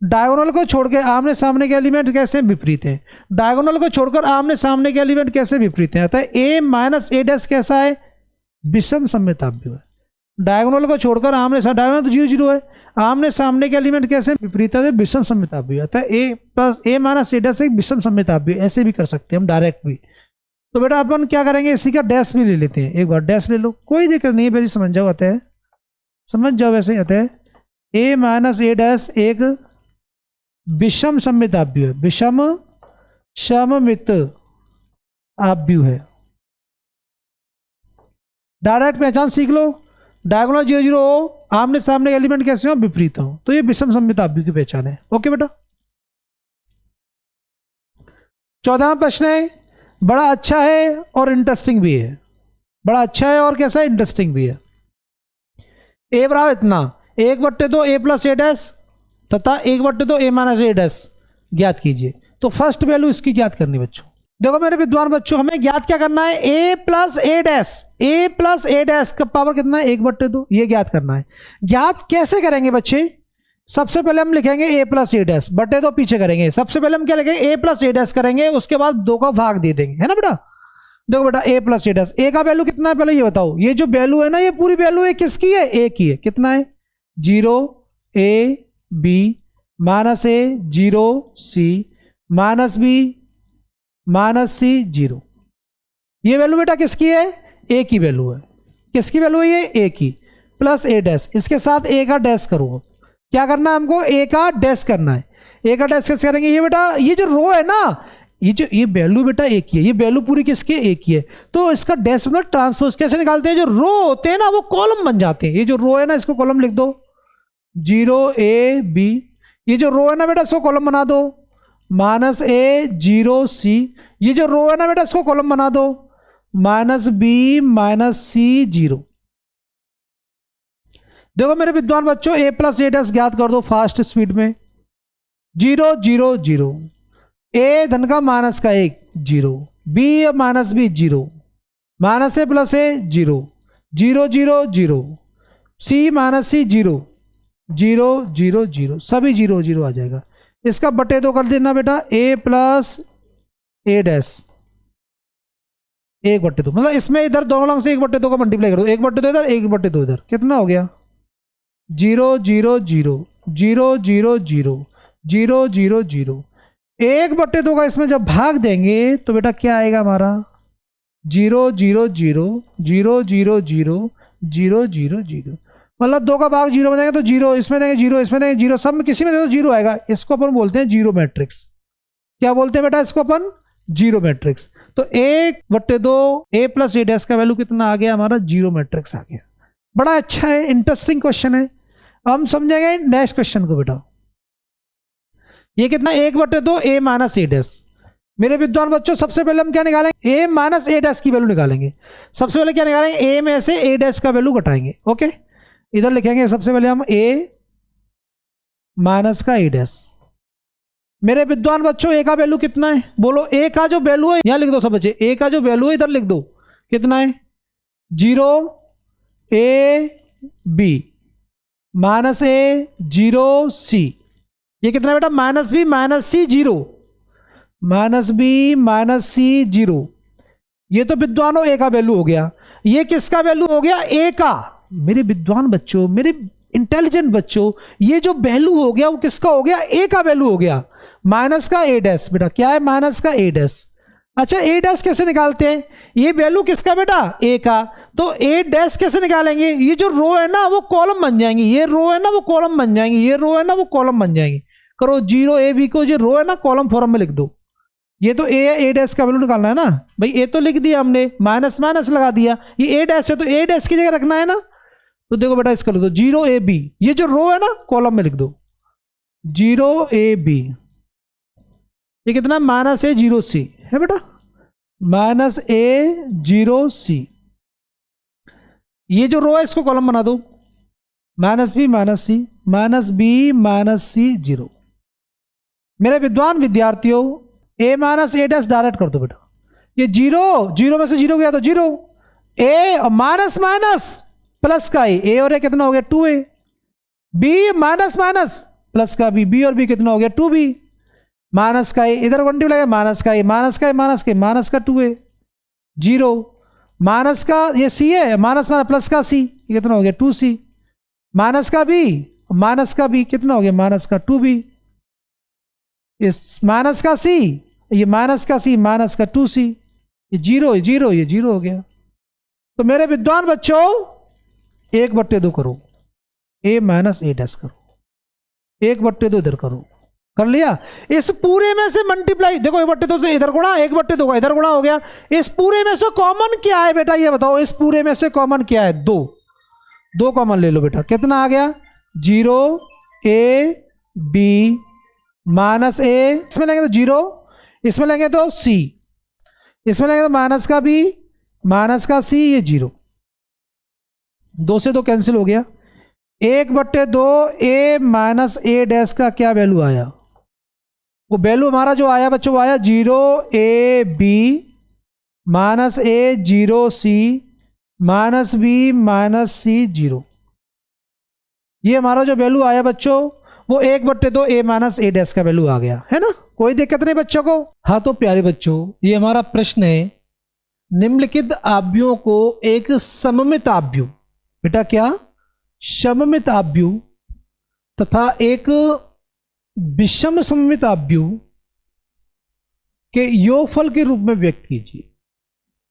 Speaker 1: डायगोनल को छोड़ के आमने सामने के एलिमेंट कैसे विपरीत हैं, डायगोनल को छोड़कर आमने सामने के एलिमेंट कैसे विपरीत हैं। अतः ए माइनस ए डैश कैसा है, विषम सममिताभ्य है। डायगोनल को छोड़कर आमने सामने, डायगोनल तो 0 0 है, आमने सामने के एलिमेंट कैसे विपरीत है, विषम सममिताभ्य। अतः ए प्लस ए माइनस ए डैश एक विषम सममिताभ्य, ऐसे भी कर सकते हैं हम डायरेक्ट भी। तो बेटा अपन क्या करेंगे, इसी का डैश भी ले लेते हैं, एक बार डैश ले लो, कोई दिक्कत नहीं है, वैसे समझ जाओ। अतः समझ जाओ वैसे, अतः ए माइनस ए डैश एक विषम सममिताभ्य, विषम सममित आभ्यु है। डायरेक्ट पहचान सीख लो, डायगोनल 0 0 हो, आमने सामने एलिमेंट कैसे हो, विपरीत हो, तो ये विषम सममिताभ्यु की पहचान है। ओके बेटा। 14वां प्रश्न है, बड़ा अच्छा है और इंटरेस्टिंग भी है। बड़ा अच्छा है और कैसा है, इंटरेस्टिंग भी है। ए बराबर इतना, 1/2 ए प्लस ए डैश तथा 1/2 ए माइनस ए डैश ज्ञात कीजिए। तो फर्स्ट वैल्यू इसकी ज्ञात करनी बच्चों। देखो मेरे विद्वान बच्चों, हमें ज्ञात क्या करना है, a plus A dash, A plus A dash का पावर कितना है, 1/2, ये ज्ञात करना है। ज्ञात कैसे करेंगे बच्चे, सबसे पहले हम लिखेंगे a प्लस ए डैश, बटे दो पीछे करेंगे। सबसे पहले हम क्या लिखेंगे, a प्लस ए डैश करेंगे, उसके बाद 2 का भाग दे देंगे, है ना बेटा। देखो बेटा a plus A dash, a का वैल्यू कितना है पहले ये बताओ, ये जो वैल्यू है ना, ये पूरी वैल्यू है किसकी है, a की है। कितना है, 0 a b minus a 0 c minus b minus c 0। ये वैल्यू बेटा किसकी है, ए की वैल्यू है। किसकी वैल्यू है ये, ए की। प्लस ए डैश, इसके साथ ए का डैश करो। क्या करना है हमको, ए का डैश करना है। ए का डैश कैसे करेंगे, ये बेटा ये जो रो है ना, ये वैल्यू बेटा ए की है, ये वैल्यू पूरी किसकी, ए की है। तो इसका डैश मतलब ट्रांसपोज कैसे निकालते हैं, जो रो होते हैं ना वो कॉलम बन जाते हैं। ये जो रो है ना, इसको कॉलम लिख दो, 0 a b। ये जो रो है ना बेटा, इसको कॉलम बना दो, माइनस ए 0 सी। ये जो रो है ना बेटा, इसको कॉलम बना दो, माइनस बी माइनस सी 0। देखो मेरे विद्वान बच्चों, ए प्लस ए डैश ज्ञात कर दो फास्ट स्पीड में। 0 0 0, ए धन का माइनस का 1 0, बी माइनस बी 0, माइनस ए प्लस ए 0 0 0 0, सी माइनस सी 0 0 0 0, सभी 0 0 आ जाएगा। इसका बटे 2 कर देना बेटा, a प्लस ए डैश 1/2, मतलब इसमें इधर दोनों लंग से 1/2 का मल्टीप्लाई करो, 1/2 इधर 1/2 इधर, कितना हो गया, 0 0 0 0 0 0 0 0 0। 1/2 का इसमें जब भाग देंगे तो बेटा क्या आएगा हमारा, 0 0 0 0 0 0 0 0 0, मतलब 2 का भाग 0 में देंगे तो 0, इसमें देंगे 0, इसमें देंगे 0, सब में किसी में दे तो 0 आएगा। इसको अपन बोलते हैं जीरो मैट्रिक्स। क्या बोलते हैं बेटा इसको अपन, जीरो मैट्रिक्स। तो 1/2 ए प्लस ए डैश का वैल्यू कितना आ गया हमारा, जीरो मैट्रिक्स आ गया। बड़ा अच्छा है, इंटरेस्टिंग क्वेश्चन है। हम समझेंगे नेक्स्ट क्वेश्चन को बेटा। ये कितना, 1/2 ए माइनस ए डैश। मेरे विद्वान बच्चों सबसे पहले हम क्या निकालेंगे, ए माइनस ए डैश की वैल्यू निकालेंगे। सबसे पहले क्या निकालेंगे, ए में से ए डैश का वैल्यू घटाएंगे। ओके, इधर लिखेंगे सबसे पहले हम ए माइनस का ए डैश। मेरे विद्वान बच्चों ए का वैल्यू कितना है, बोलो। ए का जो वैल्यू है यहां लिख दो सब बच्चे, ए का जो वैल्यू है इधर लिख दो, कितना है, 0 a b minus A 0 c। ये कितना है बेटा, minus B minus c 0, minus B minus c 0। ये तो विद्वानों ए का वैल्यू हो गया। ये किसका वैल्यू हो गया, ए का। मेरे विद्वान बच्चों, मेरे इंटेलिजेंट बच्चों, ये जो वैल्यू हो गया वो किसका हो गया, ए का वैल्यू हो गया, माइनस का ए डैश। बेटा क्या है, माइनस का ए डैश। अच्छा ए डैश कैसे निकालते हैं, ये वैल्यू किसका बेटा, ए का। तो ए डैश कैसे निकालेंगे, ये जो रो है ना वो कॉलम बन जाएंगे, ये रो है ना वो कॉलम बन जाएंगे, ये रो है ना वो कॉलम बन जाएंगे। करो 0 a b को, ये रो है ना कॉलम फॉर्म में लिख दो। ये तो ए डैश का वैल्यू निकालना है ना भाई, ए तो लिख दिया हमने, माइनस माइनस लगा दिया। ये ए डैश है तो ए डैश की जगह रखना है ना। तो देखो बेटा इसका लिख दो 0 a b, ये जो रो है ना कॉलम में लिख दो 0 a b। ये कितना, माइनस ए 0 c है बेटा, माइनस ए 0 c। ये जो रो है इसको कॉलम बना दो, माइनस बी माइनस सी, माइनस बी माइनस सी 0। मेरे विद्वान विद्यार्थियों ए माइनस ए डैश डायरेक्ट कर दो बेटा। ये 0 0 में से 0 गया तो 0, ए और माइनस माइनस प्लस का ए और ए कितना हो गया 2a, b minus minus plus का बी और बी कितना हो गया 2b, माइनस का ए इधर कंटिन्यू लगेगा, माइनस का ए माइनस का ए माइनस के माइनस का 2a 0, माइनस का ये सी है, माइनस माइनस प्लस का सी कितना हो गया 2c, माइनस का बी कितना हो गया माइनस का 2b, इस माइनस का सी, ये माइनस का सी माइनस का 2c, ये 0 ये 0 हो गया। तो मेरे विद्वान बच्चों 1/2 करो, a माइनस ए डैश करो, 1/2 इधर करो, कर लिया। इस पूरे में से मल्टीप्लाई, देखो 1/2 तो इधर गुणा, 1/2 का इधर गुणा हो गया। इस पूरे में से कॉमन क्या है बेटा, ये बताओ, इस पूरे में से कॉमन क्या है, 2 कॉमन ले लो बेटा, कितना आ गया 0a b माइनस ए, इसमें लेंगे तो 0, इसमें लेंगे तो c, इसमें लेंगे तो माइनस का b माइनस का c, ये 0, 2 से 2 कैंसिल हो गया। 1/2 a माइनस ए डैश का क्या वैल्यू आया, वो वैल्यू हमारा जो आया बच्चों वो आया 0ab माइनस ए 0c minus b minus c 0। ये हमारा जो वैल्यू आया बच्चों वो 1/2 a माइनस ए डैश का वैल्यू आ गया, है ना, कोई दिक्कत नहीं बच्चों को। हाँ तो प्यारे बच्चों ये हमारा प्रश्न है, निम्नलिखित आव्यूहों को एक सममित आव्यूह, बेटा क्या, सममित आव्यूह तथा एक विषम सममित आव्यूह के योगफल के रूप में व्यक्त कीजिए।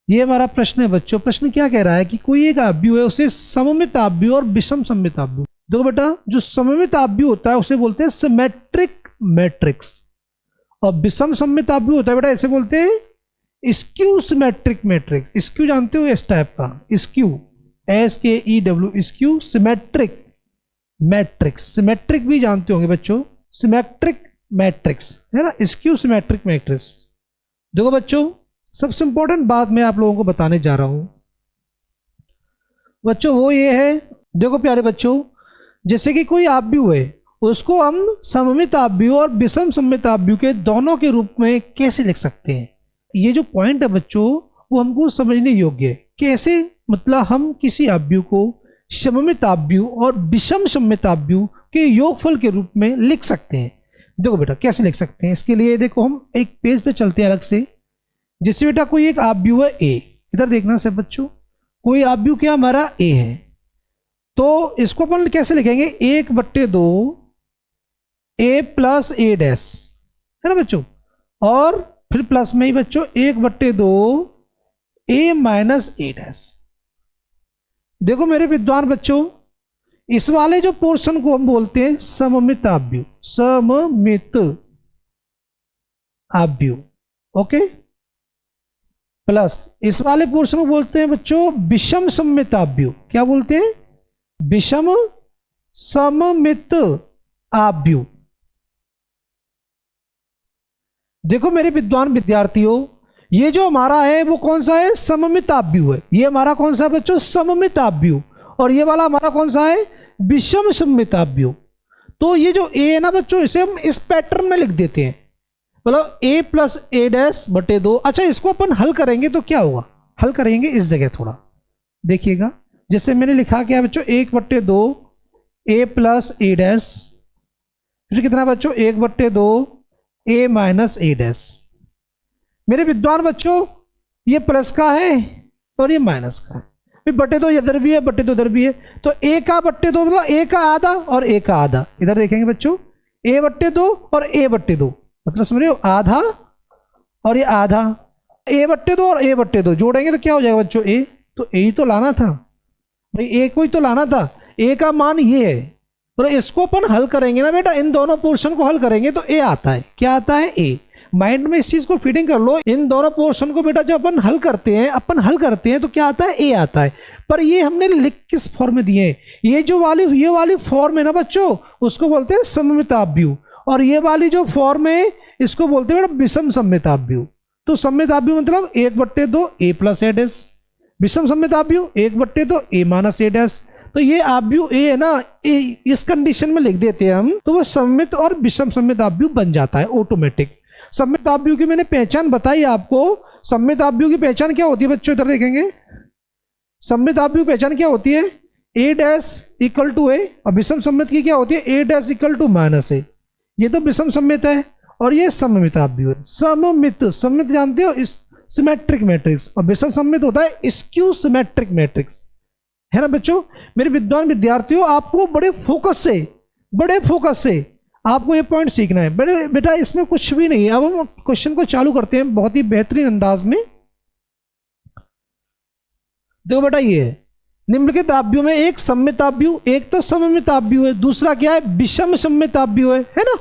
Speaker 1: ये हमारा प्रश्न है बच्चों। प्रश्न क्या कह रहा है कि कोई एक आव्यूह है, उसे सममित आव्यूह और विषम सममित आव्यूह। देखो बेटा जो सममित आव्यूह होता है उसे बोलते हैं सिमेट्रिक मैट्रिक्स, और विषम सममित आव्यूह होता है बेटा इसे बोलते हैं स्क्यू सिमेट्रिक मैट्रिक्स। स्क्यू जानते हो इस टाइप का, skew SKEW skew symmetric matrix, symmetric भी जानते होंगे बच्चों, सिमेट्रिक मैट्रिक्स है ना, स्क्यू सिमेट्रिक मैट्रिक्स। देखो बच्चों सबसे इंपॉर्टेंट बात मैं आप लोगों को बताने जा रहा हूं बच्चों, वो ये है, देखो प्यारे बच्चों, जैसे कि कोई आव्यूह है उसको हम सममित आव्यूह और विषम सममित आव्यूह के दोनों के रूप में कैसे लिख सकते हैं। ये जो पॉइंट है बच्चों वो हमको समझने योग्य है। कैसे, मतलब हम किसी आव्यूह को सममित आव्यूह और विषम सममित आव्यूह के योगफल के रूप में लिख सकते हैं। देखो बेटा कैसे लिख सकते हैं, इसके लिए देखो हम एक पेज पे चलते हैं अलग से। जैसे बेटा कोई एक आव्यूह है a, इधर देखना सब बच्चों, कोई आव्यूह क्या हमारा a है, तो इसको अपन कैसे लिखेंगे 1/2 a प्लस ए डैश, है ना बच्चों, और फिर प्लस में ही बच्चों 1/2 a माइनस ए डैश। देखो मेरे विद्वान बच्चों इस वाले जो पोर्शन को हम बोलते हैं सममित आव्यूह, सममित आव्यूह, ओके, प्लस इस वाले पोर्शन को बोलते हैं बच्चों विषम सममित आव्यूह। क्या बोलते हैं, विषम सममित आव्यूह। देखो मेरे विद्वान विद्यार्थियों ये जो हमारा है वो कौन सा है, सममित आव्यूह है। ये हमारा कौन सा है बच्चों, सममित आव्यूह, और ये वाला हमारा कौन सा है, विषम सममित आव्यूह। तो ये जो a है ना बच्चों इसे हम इस पैटर्न में लिख देते हैं, मतलब a प्लस ए डैश बटे 2। अच्छा इसको अपन हल करेंगे तो क्या होगा, हल करेंगे इस जगह थोड़ा देखिएगा, जैसे मैंने लिखा क्या बच्चों 1/2 a प्लस ए डैश, फिर कितना बच्चों 1/2 a माइनस ए डैश। मेरे विद्वान बच्चों ये प्लस का है और ये माइनस का है, फिर बटे 2 इधर भी है, बटे 2 इधर भी है, तो a का बटे 2 मतलब a का आधा और a का आधा। इधर देखेंगे बच्चों a/2 और a/2, मतलब समझ रहे हो, आधा और ये आधा, a/2 और a/2 जोड़ेंगे तो क्या हो जाएगा बच्चों a, तो a ही तो लाना था भाई, a को ही तो लाना था, a का मान ये है, तो इसको अपन हल करेंगे ना बेटा, इन दोनों पोर्शन को हल करेंगे तो a आता है। क्या आता है, a। माइंड में इस चीज को फीडिंग कर लो, इन दोनों पोर्शन को बेटा जब अपन हल करते हैं तो क्या आता है, a आता है। पर ये हमने लिख किस फॉर्म में दिए हैं, ये वाली फॉर्म है ना बच्चों उसको बोलते हैं सममित आव्यूह, और ये वाली जो फॉर्म है इसको बोलते हैं बेटा विषम सममित आव्यूह। तो सममित आव्यूह मतलब 1/2 a प्लस ए डैश, विषम सममित आव्यूह 1/2 a माइनस ए डैश। तो ये आव्यूह ए है ना, इस कंडीशन में लिख देते हैं हम, तो वो सममित और विषम सममित आव्यूह बन जाता है ऑटोमेटिक। सममित आव्यूह की मैंने पहचान बताई आपको। सममित आव्यूह की पहचान क्या होती है बच्चों, इधर देखेंगे। सममित आव्यूह की पहचान क्या होती है, ए डैश इक्वल टू ए, और विषम सममित की क्या होती है, ए डैश इक्वल टू माइनस ए। ये तो विषम सममित है और ये सममित आव्यूह है। सममित, सममित जानते हो, इस सिमेट्रिक मैट्रिक्स, और विषम सममित होता है स्क्यू सिमेट्रिक मैट्रिक्स, है ना बच्चों। मेरे विद्वान विद्यार्थियों, आपको बड़े फोकस से आपको ये पॉइंट सीखना है। बड़े बेटा इसमें कुछ भी नहीं है। अब हम क्वेश्चन को चालू करते हैं बहुत ही बेहतरीन अंदाज में। देखो बेटा, ये है निम्नलिखित आव्यूह में एक सममित आव्यूह, एक तो सममित आव्यूह है, दूसरा क्या है, विषम सममित आव्यूह है ना।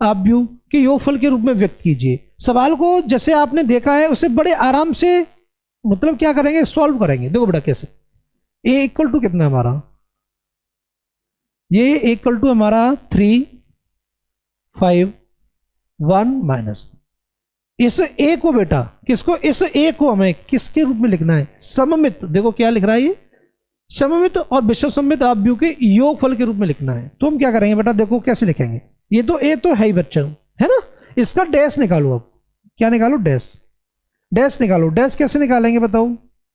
Speaker 1: आव्यूह के योगफल के रूप में व्यक्त कीजिए। सवाल को जैसे आपने देखा है उसे बड़े आराम से मतलब क्या करेंगे, सॉल्व करेंगे। देखो बेटा कैसे, ए इक्वल टू कितना है हमारा, ये इक्वल टू हमारा 3 5 1 माइनस। इस ए को बेटा किसको, इस ए को हमें किसके रूप में लिखना है, सममित। देखो क्या लिख रहा है ये, सममित और विषम सममित आव्यूह के योगफल के रूप में लिखना है। तो हम क्या करेंगे बेटा, देखो कैसे लिखेंगे। ये तो ए तो है ही बच्चों, है ना। इसका डैश निकालो। अब क्या निकालो, डैश निकालो। डैश कैसे निकालेंगे बताओ,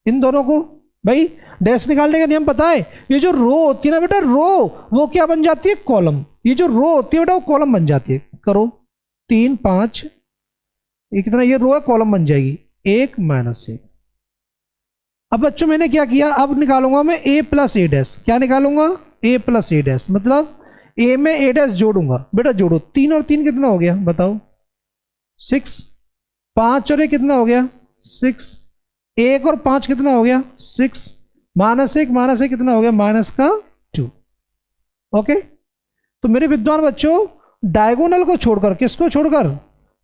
Speaker 1: इन दोनों को भाई डैश निकालने का नियम पता है। ये जो रो होती है ना बेटा, रो वो क्या बन जाती है, कॉलम। ये जो रो होती है बेटा वो कॉलम बन जाती है। करो 3 5, ये कितना, ये रो है, कॉलम बन जाएगी 1 माइनस 1। अब बच्चों मैंने क्या किया, अब निकालूंगा मैं a प्लस ए डैश। क्या निकालूंगा, a प्लस ए डैश, मतलब a में a डैश जोड़ूंगा। बेटा जोड़ो, 3 और 3 कितना हो गया बताओ, 6। 5 और 1 कितना हो गया, 6। 1 और 5 कितना हो गया, 6। माइनस 1 कितना हो गया, माइनस का 2। ओके। तो मेरे विद्वान बच्चों, डायगोनल को छोड़कर, किसको छोड़कर,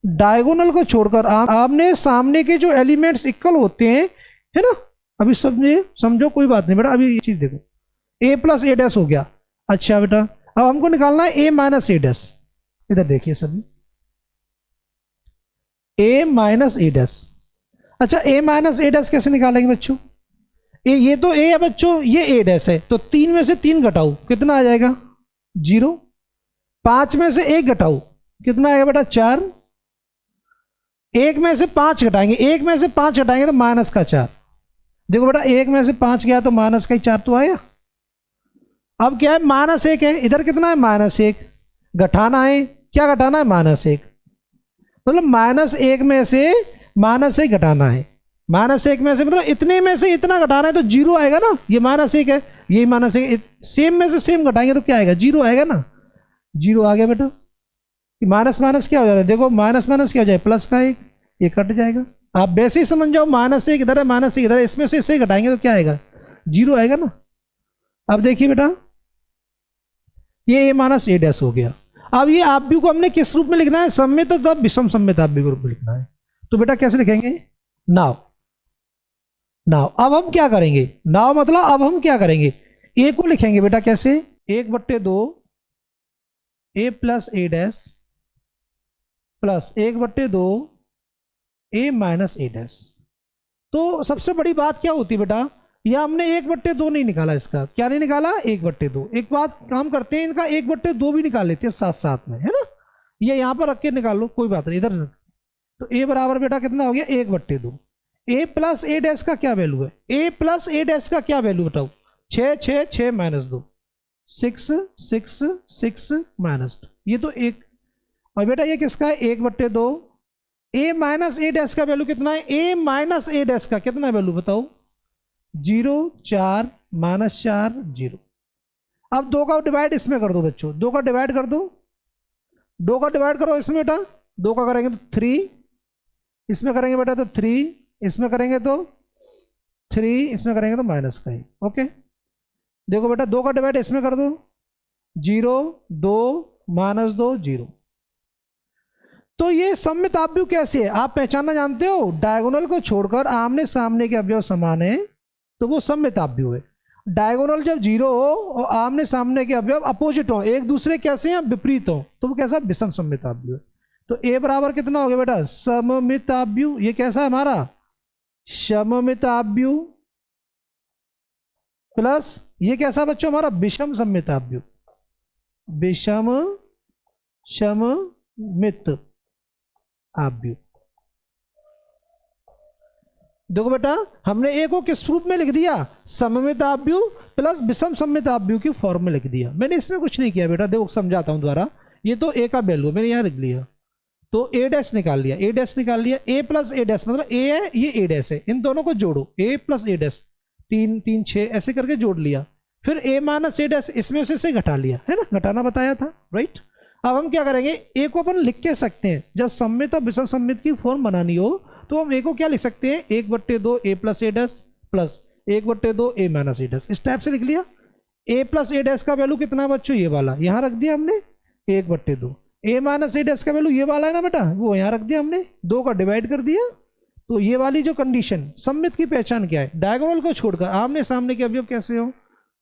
Speaker 1: डायगोनल को छोड़कर आपने सामने के जो एलिमेंट्स इक्वल होते हैं, है ना। अभी समझो कोई बात नहीं बेटा, अभी ये चीज देखो, a प्लस ए डैश हो गया। अच्छा बेटा, अब हमको निकालना है a माइनस ए डैश। इधर देखिए सभी, a माइनस ए डैश। अच्छा, a माइनस ए डैश कैसे निकालेंगे बच्चों, ये तो a है बच्चों, ये a डैश है, तो 3 में से 3 घटाओ, कितना आ जाएगा 0। 5 में से 1 घटाओ, कितना आएगा बेटा 4। 1 में से 5 घटाएंगे, 1 में से 5 घटाएंगे तो माइनस का 4। देखो बेटा 1 में से 5 गया तो माइनस का ही 4 तो आया। अब क्या है, माइनस 1 है, इधर कितना है माइनस 1, घटाना है, क्या घटाना है माइनस 1, मतलब माइनस 1 में से माइनस 1 घटाना है। माइनस 1 में से मतलब इतने में से इतना घटाना है तो 0 आएगा ना। ये माइनस 1 है, ये माइनस 1, सेम में से सेम घटाएंगे तो क्या आएगा, 0 आएगा ना। 0 आ गया बेटा। माइनस माइनस क्या हो जाता है, देखो माइनस माइनस क्या हो जाए, प्लस का 1, ये कट जाएगा। आप वैसे ही समझ जाओ, माइनस 1 इधर है, माइनस 1 इधर है, इसमें से इसे घटाएंगे तो क्या आएगा, 0 आएगा ना। अब देखिए बेटा, ये a माइनस ए डैश हो गया। अब ये आव्यूह को हमने किस रूप में लिखना है, सममित तो तब विषम सममित आव्यूह के रूप में लिखना है। तो बेटा कैसे लिखेंगे, नाउ अब हम क्या करेंगे, नाउ मतलब अब हम क्या करेंगे, a को लिखेंगे बेटा कैसे, 1/2 a plus A dash plus 1/2 a minus A dash. तो सबसे बड़ी बात क्या होती है बेटा, यह हमने 1/2 नहीं निकाला, इसका क्या नहीं निकाला, 1/2। एक बात काम करते हैं, इनका 1/2 भी निकाल लेते हैं साथ साथ में, है ना। ये यहां पर रख के निकाल लो, कोई बात नहीं, इधर। तो a बराबर बेटा कितना हो गया, 1/2। a प्लस ए डैश का क्या वैल्यू है, a प्लस ए डैश का क्या वैल्यू बताओ, 6 6 6 माइनस 2, 6 6 6 माइनस 2, ये तो 1। और बेटा ये किसका है, 1/2। a माइनस ए डैश का वैल्यू कितना है, a माइनस ए डैश का कितना वैल्यू बताओ, 0 4 माइनस 4 0। अब 2 का डिवाइड इसमें कर दो बच्चों, 2 का डिवाइड कर दो, 2 का डिवाइड करो इसमें बेटा, 2 का करेंगे तो 3, इसमें करेंगे बेटा तो 3, इसमें करेंगे तो 3, इसमें करेंगे तो माइनस का ही। ओके, देखो बेटा 2 का डिवाइड इसमें कर दो, 0 2 माइनस 2 0। तो ये सममित आव्यूह कैसे है आप पहचानना जानते हो, डायगोनल को छोड़कर आमने सामने के अवयव समान है तो वो सममित आव्यूह है। डायगोनल जब 0 हो और आमने सामने के अवयव अपोजिट हो, एक दूसरे कैसे हैं, विपरीत हो, तो वो कैसा, विषम सममित आव्यूह है। तो a बराबर कितना हो गया बेटा, सममित आव्यूह। ये कैसा है हमारा, सममित आव्यूह। प्लस ये कैसा बच्चों हमारा विषम सममित अवयव, विषम सममित अवयव। देखो बेटा हमने ए को किस रूप में लिख दिया, सममित अवयव प्लस विषम सममित अवयव की फॉर्म में लिख दिया। मैंने इसमें कुछ नहीं किया बेटा, देखो समझाता हूं द्वारा। ये तो ए का वैल्यू मैंने यहां लिख लिया, तो ए डैश निकाल लिया, ए डैश निकाल लिया, ए प्लस ए डैश मतलब ए है ये ए डैश है, इन दोनों को जोड़ो, ए प्लस ए डैश 3 3 6 ऐसे करके जोड़ लिया। फिर ए माइनस ए डैश इसमें से घटा लिया है ना, घटाना बताया था राइट। अब हम क्या करेंगे, ए को अपन लिख के सकते हैं, जब सममित और विषम सममित की फॉर्म बनानी हो तो हम ए को क्या लिख सकते हैं, 1/2 ए प्लस ए डैश प्लस 1/2 ए माइनस ए डैश, इस टाइप से लिख लिया। ए प्लस ए डैश का वैल्यू कितना बच्चों, ये वाला यहां रख दिया हमने 1/2, ए माइनस ए डैश का वैल्यू ये वाला है ना बेटा, वो यहां रख दिया हमने, 2 का डिवाइड कर दिया। तो ये वाली जो कंडीशन, सममित की पहचान क्या है, डायगोनल को छोड़कर आमने सामने के अवयव कैसे हो,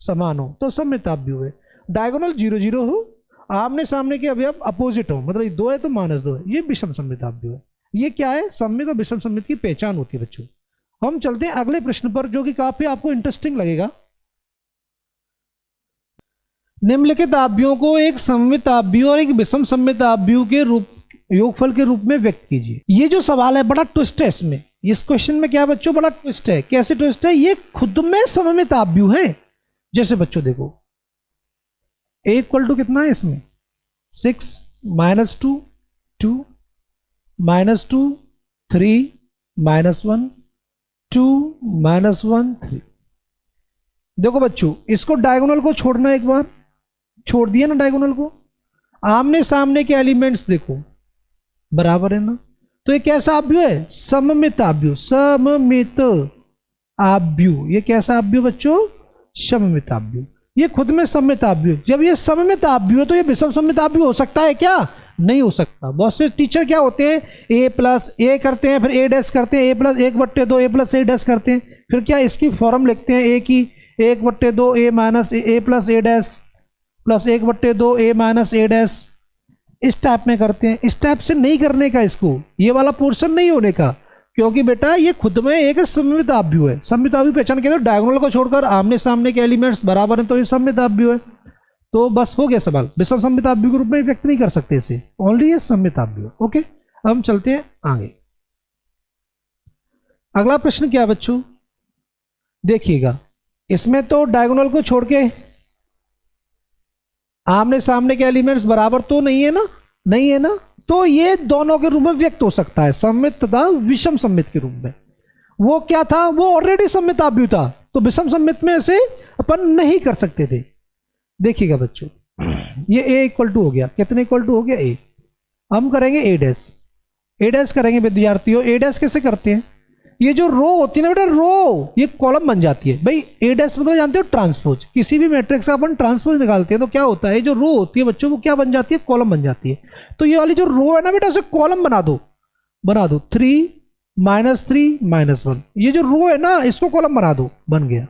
Speaker 1: समान हो तो सममित अवयव है। डायगोनल 0 0 हो, आमने सामने के अवयव अपोजिट हो, मतलब 2 है तो -2 है, ये विषम सममित अवयव है। ये क्या है, सममित और विषम सममित की पहचान होती है बच्चों। हम चलते हैं अगले प्रश्न पर जो कि काफी आपको इंटरेस्टिंग लगेगा। निम्नलिखित अवयवों को एक सममित अवयव और एक विषम सममित अवयव के रूप योगफल के रूप में व्यक्त कीजिए। ये जो सवाल है बड़ा ट्विस्ट है इसमें, इस क्वेश्चन में क्या बच्चों बड़ा ट्विस्ट है। कैसे ट्विस्ट है, ये खुद में सममित अवयव है। जैसे बच्चों देखो a इक्वल टू कितना है इसमें 6 -2 2 -2 3 -1 2 -1 3। देखो बच्चों इसको डायगोनल को छोड़ना, एक बार छोड़ दिया ना डायगोनल को, आमने सामने के एलिमेंट्स देखो बराबर है ना, तो ये कैसा अवयव है, सममित अवयव, सममित अवयव। ये कैसा अवयव बच्चों, सममित अवयव। ये खुद में सममित अवयव, जब ये सममित अवयव है तो ये विषम सममित अवयव हो सकता है क्या, नहीं हो सकता। बहुत से टीचर क्या होते हैं, ए प्लस ए करते हैं, फिर ए डैश करते हैं, ए प्लस 1/2 ए प्लस ए डैश करते हैं, फिर क्या इसकी फॉर्म लिखते हैं ए की 1/2 ए माइनस ए प्लस ए डैश प्लस 1/2 ए माइनस ए डैश, इस टाइप में करते हैं। इस टाइप से नहीं करने का, इसको ये वाला पोर्शन नहीं होने का, क्योंकि बेटा ये खुद में एक सममित अवयव है। सममित अवयव पहचान के डायगोनल को छोड़कर आमने सामने के एलिमेंट्स बराबर हैं तो ये सममित अवयव है। तो बस हो गया सवाल, विषम सममित अवयव के रूप में व्यक्त नहीं कर सकते इसे, ओनली ये सममित अवयव। ओके अब हम चलते हैं आगे। अगला प्रश्न क्या है बच्चों, देखिएगा इसमें तो डायगोनल को छोड़ के आमने सामने के एलिमेंट्स बराबर तो नहीं है ना, नहीं है ना, तो ये दोनों के रूप में व्यक्त हो सकता है, सममित तथा विषम सममित के रूप में। वो क्या था, वो ऑलरेडी सममित अवयव था, तो विषम सममित में से अपन नहीं कर सकते थे। देखिएगा बच्चों ये a इक्वल टू हो गया, कितने इक्वल टू हो गया a, हम करेंगे a डैश करेंगे विद्यार्थियों। a डैश कैसे करते हैं, ये जो रो होती है ना बेटा, रो ये कॉलम बन जाती है भाई। a डैश मतलब जानते हो ट्रांसपोज, किसी भी मैट्रिक्स का अपन ट्रांसपोज निकालते हैं तो क्या होता है, जो रो होती है बच्चों वो क्या बन जाती है, कॉलम बन जाती है। तो ये वाली जो रो है ना बेटा उसे कॉलम बना दो 3 -3 -1, ये जो रो है ना इसको कॉलम बना दो, बन गया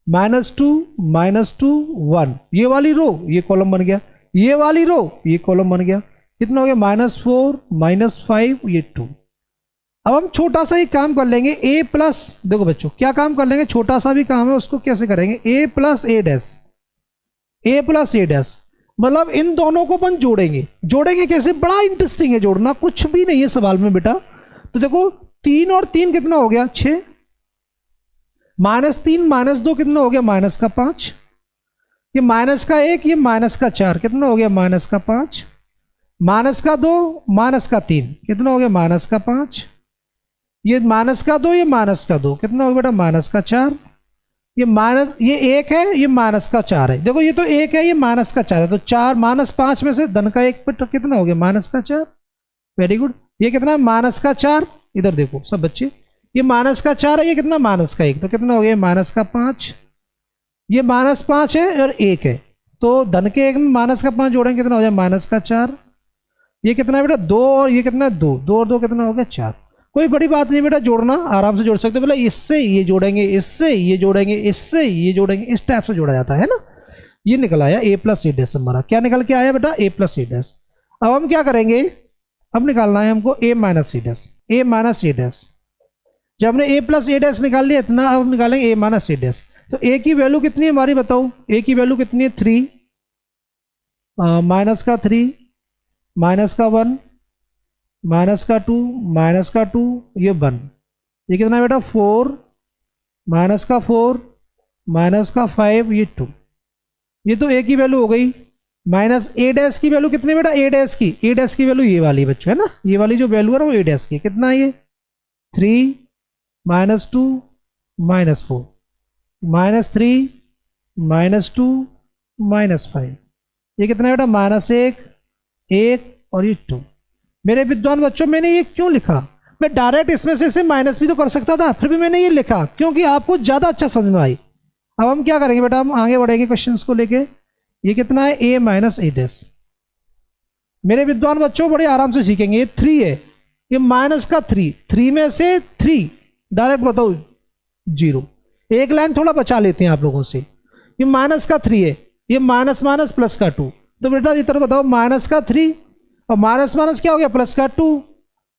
Speaker 1: -2 -2 1, ये वाली रो ये कॉलम बन गया, ये वाली रो ये कॉलम बन गया, कितना हो गया -4 -5 ये 2। अब हम छोटा सा ही काम कर लेंगे, a प्लस, देखो बच्चों क्या काम कर लेंगे, छोटा सा भी काम है उसको कैसे करेंगे, a प्लस ए डैश, मतलब इन दोनों को अपन जोड़ेंगे कैसे, बड़ा इंटरेस्टिंग है जोड़ना, कुछ भी नहीं है सवाल में बेटा। तो देखो 3 और 3 कितना हो गया 6, -3 -2 कितना हो गया -5, ये -1 ये -4 कितना हो गया -5, -2 -3 कितना हो गया -5, ये -2 ये -2 कितना हो गया बेटा -4, ये 1 है ये -4 है, देखो ये तो 1 है ये -4 है, तो 4 -5 में से धन का 1 पे कितना हो गया -4, वेरी गुड। ये कितना -4, इधर देखो सब बच्चे, ये -4 है, ये कितना -1 तो कितना हो गया -5, ये -5 है और 1 है, तो धन के 1 में -5 जोड़ेंगे कितना हो जाए -4, ये कितना है बेटा 2 और ये कितना 2 और 2 कितना हो गया 4। कोई बड़ी बात नहीं बेटा, जोड़ना आराम से जोड़ सकते हो, बोला इससे ये जोड़ेंगे, इससे ये जोड़ेंगे, इससे ये जोड़ेंगे, इस टाइप से जोड़ा जाता है ना। ये निकल आया a प्लस ए डैश, हमारा क्या निकल के आया बेटा a प्लस ए डैश। अब हम क्या करेंगे, अब निकालना है हमको a माइनस ए डैश। जब हमने a प्लस ए डैश निकाल लिया इतना, अब हम निकालेंगे a माइनस ए डैश। तो ए की वैल्यू कितनी है हमारी बताओ, ए की वैल्यू कितनी है 3, माइनस का 3, माइनस का 1, माइनस का 2, माइनस का 2, ये 1, ये कितना है बेटा 4, माइनस का 4, माइनस का 5, ये 2। ये तो ए की वैल्यू हो गई। माइनस ए डैश की वैल्यू कितनी बेटा, ए डैश की वैल्यू ये वाली बच्चों है ना, ये वाली जो वैल्यू है ना वो ए डैश की कितना है ये 3, minus 2, minus 4, minus 3, minus 2, minus 5, ये कितना है बेटा -1, 1 और ये 2। मेरे विद्वान बच्चों मैंने ये क्यों लिखा, मैं डायरेक्ट इसमें से माइनस भी तो कर सकता था, फिर भी मैंने ये लिखा क्योंकि आपको ज़्यादा अच्छा समझ में आई। अब हम क्या करेंगे बेटा, हम आगे बढ़ेंगे क्वेश्चंस को लेके। ये कितना है a माइनस ए डैश। मेरे विद्वान बच्चों बड़े आराम से सीखेंगे। ये 3 है, ये माइनस का 3, 3 में से 3 डायरेक्ट बताओ 0। एक लाइन थोड़ा बचा लेते हैं आप लोगों से। ये माइनस का 3 है, ये माइनस माइनस प्लस का 2, तो बेटा इधर बताओ माइनस का 3 और माइनस माइनस क्या हो गया प्लस का 2,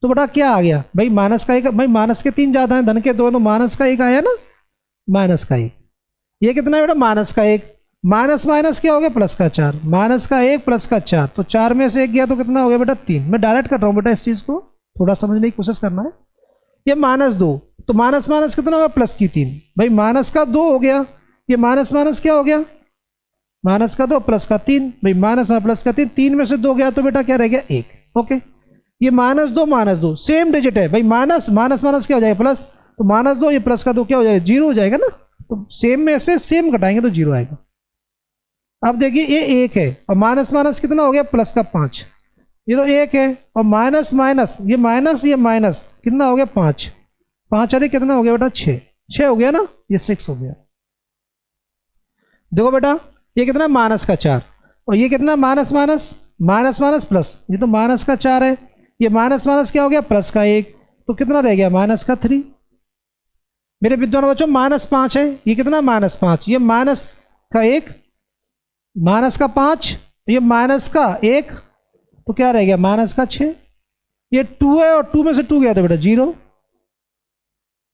Speaker 1: तो बेटा क्या आ गया भाई माइनस का 1, भाई माइनस के 3 ज़्यादा हैं, धन के 2 तो माइनस का 1 आया ना, माइनस का 1। ये कितना है बेटा माइनस का 1, माइनस माइनस क्या हो गया प्लस का 4, माइनस का 1 प्लस का 4, तो 4 में से 1 गया तो कितना हो गया बेटा 3। मैं डायरेक्ट कर रहा हूँ बेटा, इस चीज़ को थोड़ा समझने की कोशिश करना है। ये -2, तो माइनस माइनस कितना होगा प्लस की 3, भाई माइनस का 2 हो गया, ये माइनस माइनस क्या हो गया माइनस का 2 प्लस का 3, भाई माइनस में प्लस का 3, 3 में से 2 गया तो बेटा क्या रह गया 1। ओके, ये -2 सेम डिजिट है भाई, माइनस माइनस माइनस क्या हो जाएगा प्लस, तो -2 ये प्लस का 2 क्या हो जाएगा 0 हो जाएगा ना, तो सेम में से सेम घटाएंगे तो 0 आएगा। अब देखिए ये 1 है और माइनस माइनस कितना हो गया प्लस का 5, ये तो 1 है और माइनस माइनस ये माइनस कितना हो गया 5, 5 अरे कितना हो गया बेटा 6 हो गया ना, ये 6 हो गया। देखो बेटा ये कितना माइनस का 4 और ये कितना minus minus minus minus plus, ये तो माइनस का 4 है, ये माइनस माइनस क्या हो गया प्लस का 1, तो कितना रह गया माइनस का 3। मेरे विद्वान बच्चों -5 है, ये कितना -5, ये माइनस का 1, माइनस का 5, ये माइनस का 1, तो क्या रह गया माइनस का 6। ये 2 है और 2 में से 2 गया तो बेटा 0।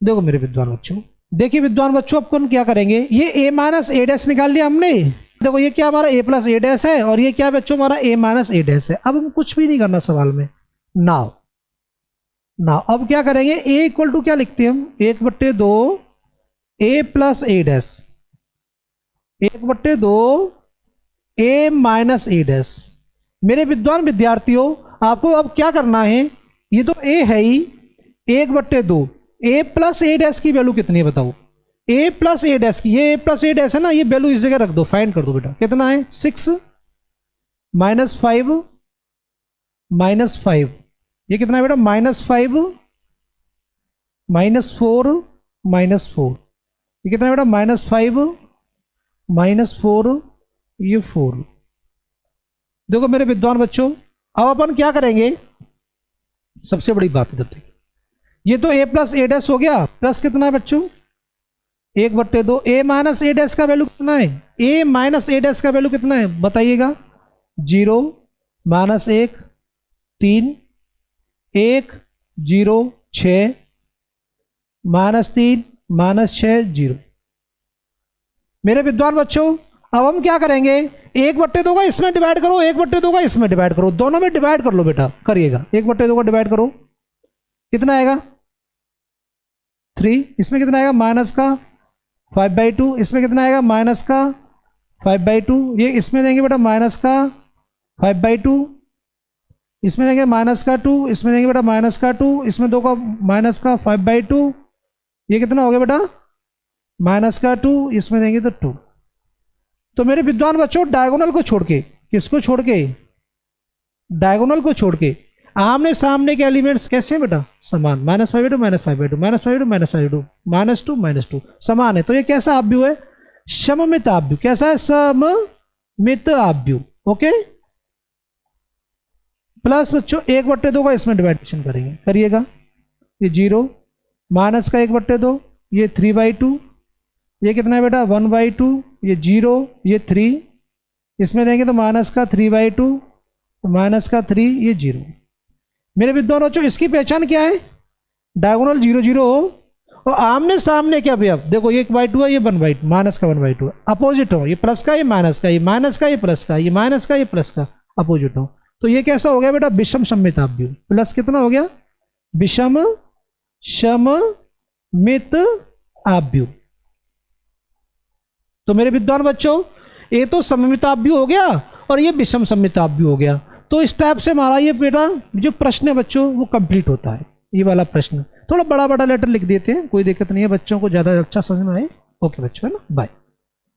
Speaker 1: देखो मेरे विद्वान बच्चों, देखिए विद्वान बच्चों अब कौन क्या करेंगे, ये a माइनस ए डैश निकाल लिया हमने। देखो ये क्या हमारा a प्लस ए डैश है और ये क्या बच्चों हमारा a माइनस ए डैश है। अब हम कुछ भी नहीं करना सवाल में। नाउ अब क्या करेंगे, a इक्वल टू क्या लिखते हैं हम 1/2 a plus A dash, 1/2 a minus A dash. मेरे विद्वान विद्यार्थियों आपको अब क्या करना है, ये तो a है ही 1/2, a प्लस ए डैश की वैल्यू कितनी है बताओ, a प्लस ए डैश की, ये a प्लस ए डैश है ना, ये वैल्यू इस जगह रख दो, फाइंड कर दो बेटा कितना है 6 -5 -5, ये कितना है बेटा -5 -4 -4, ये कितना है बेटा -5 -4, ये 4। देखो मेरे विद्वान बच्चों अब अपन क्या करेंगे, सबसे बड़ी बात इधर देखिए, ये तो a प्लस ए डैश हो गया, प्लस कितना है बच्चों 1/2, a माइनस ए डैश का वैल्यू कितना है, a माइनस ए डैश का वैल्यू कितना है बताइएगा 0 -1 3 1 0 6 -3 -6 0। मेरे विद्वान बच्चों अब हम क्या करेंगे, 1/2 का इसमें डिवाइड करो, 1/2 का इसमें डिवाइड करो, दोनों में डिवाइड कर लो बेटा, करिएगा 1/2 का डिवाइड करो कितना आएगा 3, इसमें कितना आएगा माइनस का 5/2, इसमें कितना आएगा माइनस का 5/2, ये इसमें देंगे बेटा माइनस का 5/2, इसमें देंगे माइनस का 2, इसमें देंगे बेटा माइनस का 2, इसमें 2 का माइनस का 5/2, ये कितना हो गया बेटा माइनस का 2, इसमें देंगे तो 2। तो मेरे विद्वान बच्चों डायगोनल को छोड़ के, किसको छोड़ के, डायगोनल को छोड़ के आमने सामने के एलिमेंट्स कैसे हैं बेटा समान, -5/2 -5/2 -5/2 -2 -2 समान है, तो ये कैसा आव्यूह है सममित आव्यूह। कैसा है सममित आव्यूह। ओके प्लस बच्चों 1/2 का इसमें डिवाइडेशन करेंगे, करिएगा ये 0 माइनस का 1/2, ये 3/2, ये कितना है बेटा 1/2, ये 0 ये 3, इसमें देंगे तो माइनस का 3/2 माइनस का 3, ये 0। मेरे विद्वान बच्चों इसकी पहचान क्या है, डायगोनल 0 0 हो और आमने सामने क्या भैया, देखो ये 1/2 है, ये 1/2 माइनस का 1/2 है, अपोजिट हो, ये प्लस का ये माइनस का, ये माइनस का ये प्लस का, ये माइनस का ये प्लस का, अपोजिट हो। तो ये कैसा हो गया बेटा, विषम सममिताभ्युह। प्लस कितना हो गया, विषम सममित आभ्युह। तो मेरे विद्वान बच्चों, ये तो सममिताभ्युह हो गया और ये विषम सममिताभ्युह हो गया। तो इस टाइप से हमारा ये बेटा जो प्रश्न है बच्चों वो कंप्लीट होता है। ये वाला प्रश्न थोड़ा बड़ा बड़ा लेटर लिख देते हैं, कोई दिक्कत नहीं है, बच्चों को ज़्यादा अच्छा समझ में आए। ओके बच्चों, है ना, बाय।